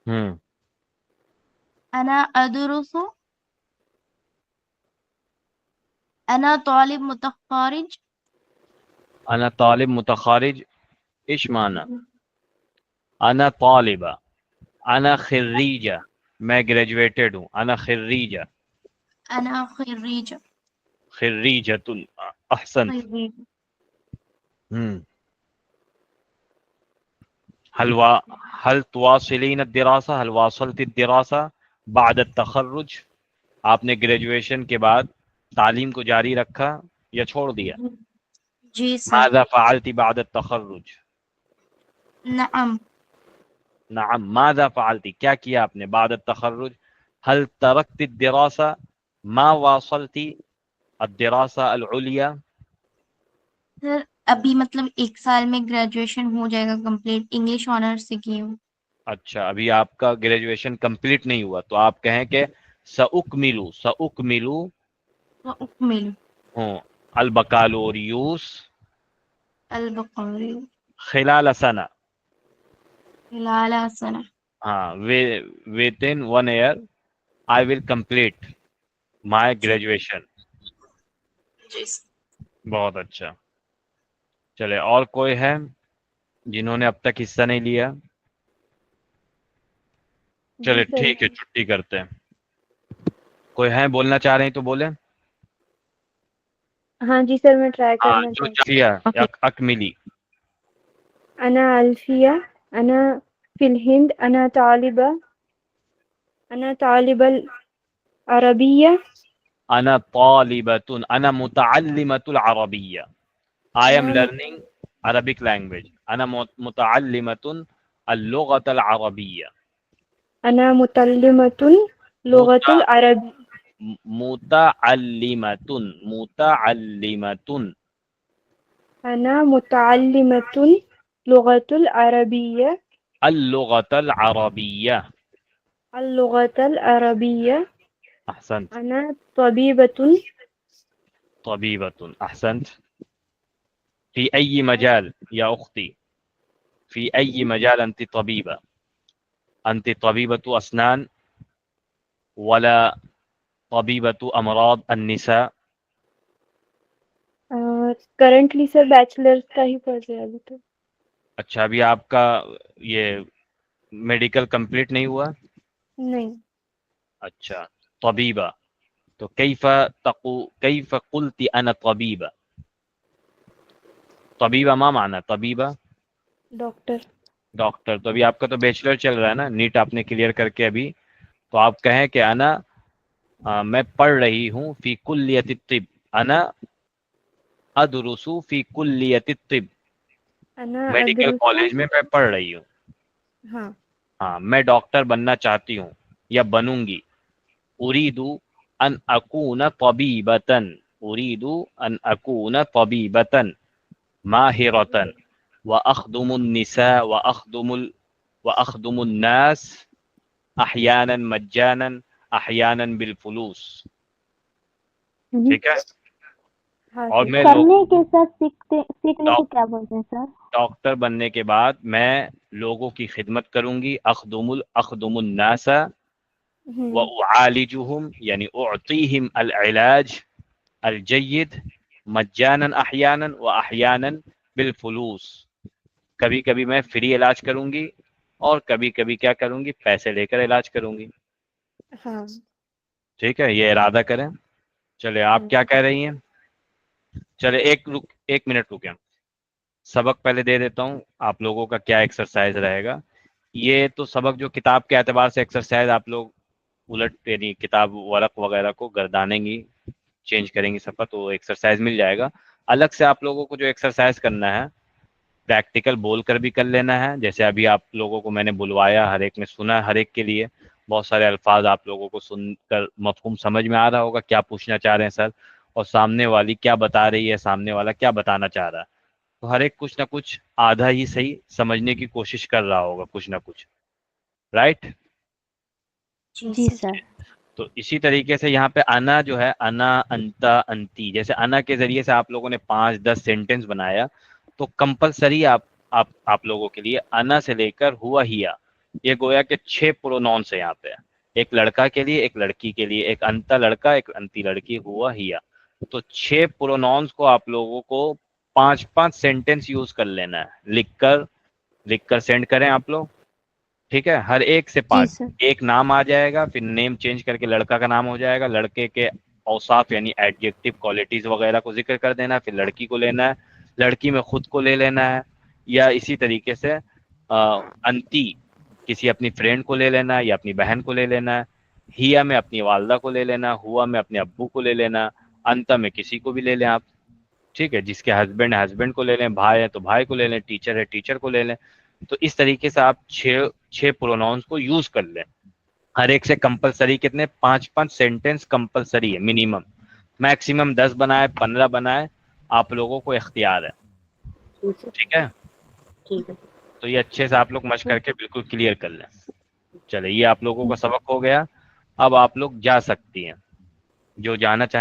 ہوں انا ادرس، انا طالب متخرج. انا طالب متخارج، ايش معنى؟ انا طالبہ، انا خریجہ، میں گریجویٹڈ ہوں. انا خریجہ، انا خریج. خریجۃ، احسنت. خریج. هل تواصلین الدراسة، هل واصلت الدراسة بعد التخرج؟ آپ نے گریجویشن کے بعد تعلیم کو جاری رکھا یا چھوڑ دیا؟ جی سر. ماذا فعلت بعد التخرج؟ نعم. نعم ماذا فعلت، کیا کیا آپ نے بعد التخرج؟ هل تركت الدراسة، ما واصلت الدراسة العليا؟ سر ابھی مطلب 1 سال میں گریجویشن ہو جائے گا کمپلیٹ، انگلش آنرس سے کی ہوں. اچھا ابھی آپ کا گریجویشن کمپلیٹ نہیں ہوا تو آپ کہیں کہ سأکمل اکمل ہوں البکالوریوس البقاری خلال سنہ. خلال سنہ. ہاں within 1 year I will complete my graduation. جی. بہت اچھا. چلے اور کوئی ہے جنہوں نے اب تک حصہ نہیں لیا؟ چلے ٹھیک ہے چھٹی کرتے ہیں. کوئی ہے بولنا چاہ رہے ہیں تو بولیں. ہاں جی سر میں ٹرائی ہاں کرنا جو چاہتی چاہیے اکملی. ہوں. انا الفیہ انا فی الہند انا طالب العربیہ. انا طالبۃ انا متعلمۃ العربیہ. I am learning Arabic language. انا متعلمۃ اللغة العربیہ. انا متعلمۃ لغۃ العرب. متعلمۃ انا متعلمۃ لغۃ العربیہ اللغة العربیہ. اللغۃ العربیہ. احسنت. انا طبیبۃ طبيبة. أحسنت. في أي مجال يا أختي؟ في أي مجال أنت طبيبة؟ أنت طبيبة أسنان ولا طبيبة أمراض النساء؟ کرنٹلی سر بیچلر کا ہی پڑھ رہے ہیں ابھی تو. اچھا ابھی آپ کا یہ میڈیکل کمپلیٹ نہیں ہوا؟ نہیں. اچھا طبيبة. تو كيف قلت أنا طبيبة؟ طبيبة ما معنى طبيبة؟ ڈاکٹر. ڈاکٹر. تو ابھی آپ کا تو بیچلر چل رہا ہے نا, نیٹ آپ نے کلیئر کر کے ابھی, تو آپ کہیں کہ انا میں پڑھ رہی ہوں فی کلیت الطب. انا ادرس فی کلیت الطب. انا میڈیکل ادرس. کالج میں میں پڑھ رہی ہوں. ہاں. ہاں میں ڈاکٹر بننا چاہتی ہوں یا بنوں گی. اريد ان اکون طبیبۃ. اريد ان اکون طبیبۃ ماہرۃ واخدم النساء واخدم الناس احیانا مجانا احیانا بالفلوس. ٹھیک ہے. ہاں اور سر. میں کرنے کے ساتھ سیکھنے کو کیا بولتے ہیں سر؟ ڈاکٹر بننے کے بعد میں لوگوں کی خدمت کروں گی. اخدم الناس واعالجهم یعنی اعطیہم العلاج الجید مجانا احیانا واحیانا بالفلوس. کبھی کبھی میں فری علاج کروں گی اور کبھی کبھی کیا کروں گی, پیسے لے کر علاج کروں گی. ہاں. ٹھیک ہے, یہ ارادہ کریں. چلے آپ کیا کہہ رہی ہیں؟ چلے ایک منٹ رکیں, سبق پہلے دے دیتا ہوں آپ لوگوں کا کیا ایکسرسائز رہے گا. یہ تو سبق جو کتاب کے اعتبار سے ایکسرسائز آپ لوگ الٹ یعنی کتاب ورق وغیرہ کو گردانیں گی, چینج کریں گی صفحہ, تو ایکسرسائز مل جائے گا. الگ سے آپ لوگوں کو جو ایکسرسائز کرنا ہے پریکٹیکل بول کر بھی کر لینا ہے. جیسے ابھی آپ لوگوں کو میں نے بلوایا, ہر ایک نے سنا, ہر ایک کے لیے بہت سارے الفاظ آپ لوگوں کو سن کر مفہوم سمجھ میں آ رہا ہوگا کیا پوچھنا چاہ رہے ہیں سر, اور سامنے والی کیا بتا رہی ہے, سامنے والا کیا بتانا چاہ رہا ہے. تو ہر ایک کچھ نہ کچھ آدھا ہی صحیح سمجھنے کی کوشش کر رہا ہوگا کچھ نہ کچھ. رائٹ؟ جی سر. تو اسی طریقے سے یہاں پہ انا جو ہے, انا انتا انتی, جیسے انا کے ذریعے سے آپ لوگوں نے 5-10 سینٹنس بنایا, تو کمپلسری آپ لوگوں کے لیے انا سے لے کر ہوا ہیا, یہ گویا کہ 6 پرونونس ہے یہاں پہ. ایک لڑکا کے لیے, ایک لڑکی کے لیے, ایک انتا لڑکا, ایک انتی لڑکی, ہوا ہیا. تو 6 پرونونس کو آپ لوگوں کو 5-5 سینٹنس یوز کر لینا ہے. لکھ کر سینڈ کریں آپ لوگ. ٹھیک ہے, ہر ایک سے 5. ایک نام آ جائے گا, پھر نیم چینج کر کے لڑکا کا نام ہو جائے گا, لڑکے کے اوصاف یعنی ایڈجیکٹو کوالٹیز وغیرہ کو ذکر کر دینا ہے, پھر لڑکی کو لینا ہے, لڑکی میں خود کو لے لینا ہے, یا اسی طریقے سے انتی کسی اپنی فرینڈ کو لے لینا ہے یا اپنی بہن کو لے لینا ہے, ہیا میں اپنی والدہ کو لے لینا, ہوا میں اپنے ابو کو لے لینا, انتا میں کسی کو بھی لے لیں آپ. ٹھیک ہے, جس کے ہسبینڈ ہے ہسبینڈ کو لے لیں, بھائی ہے تو بھائی کو لے لیں, ٹیچر ہے ٹیچر کو لے لیں. تو اس طریقے سے آپ 6 پروناؤنس کو یوز کر لیں. ہر ایک سے کمپلسری کتنے 5-5 سینٹنس کمپلسری ہے منیمم. میکسیمم 10 بنائے 15 بنائے, آپ لوگوں کو اختیار ہے. ٹھیک ہے, تو یہ اچھے سے آپ لوگ مشق کر کے بالکل کلیئر کر لیں. چلے یہ آپ لوگوں کا سبق ہو گیا. اب آپ لوگ جا سکتی ہیں, جو جانا چاہیں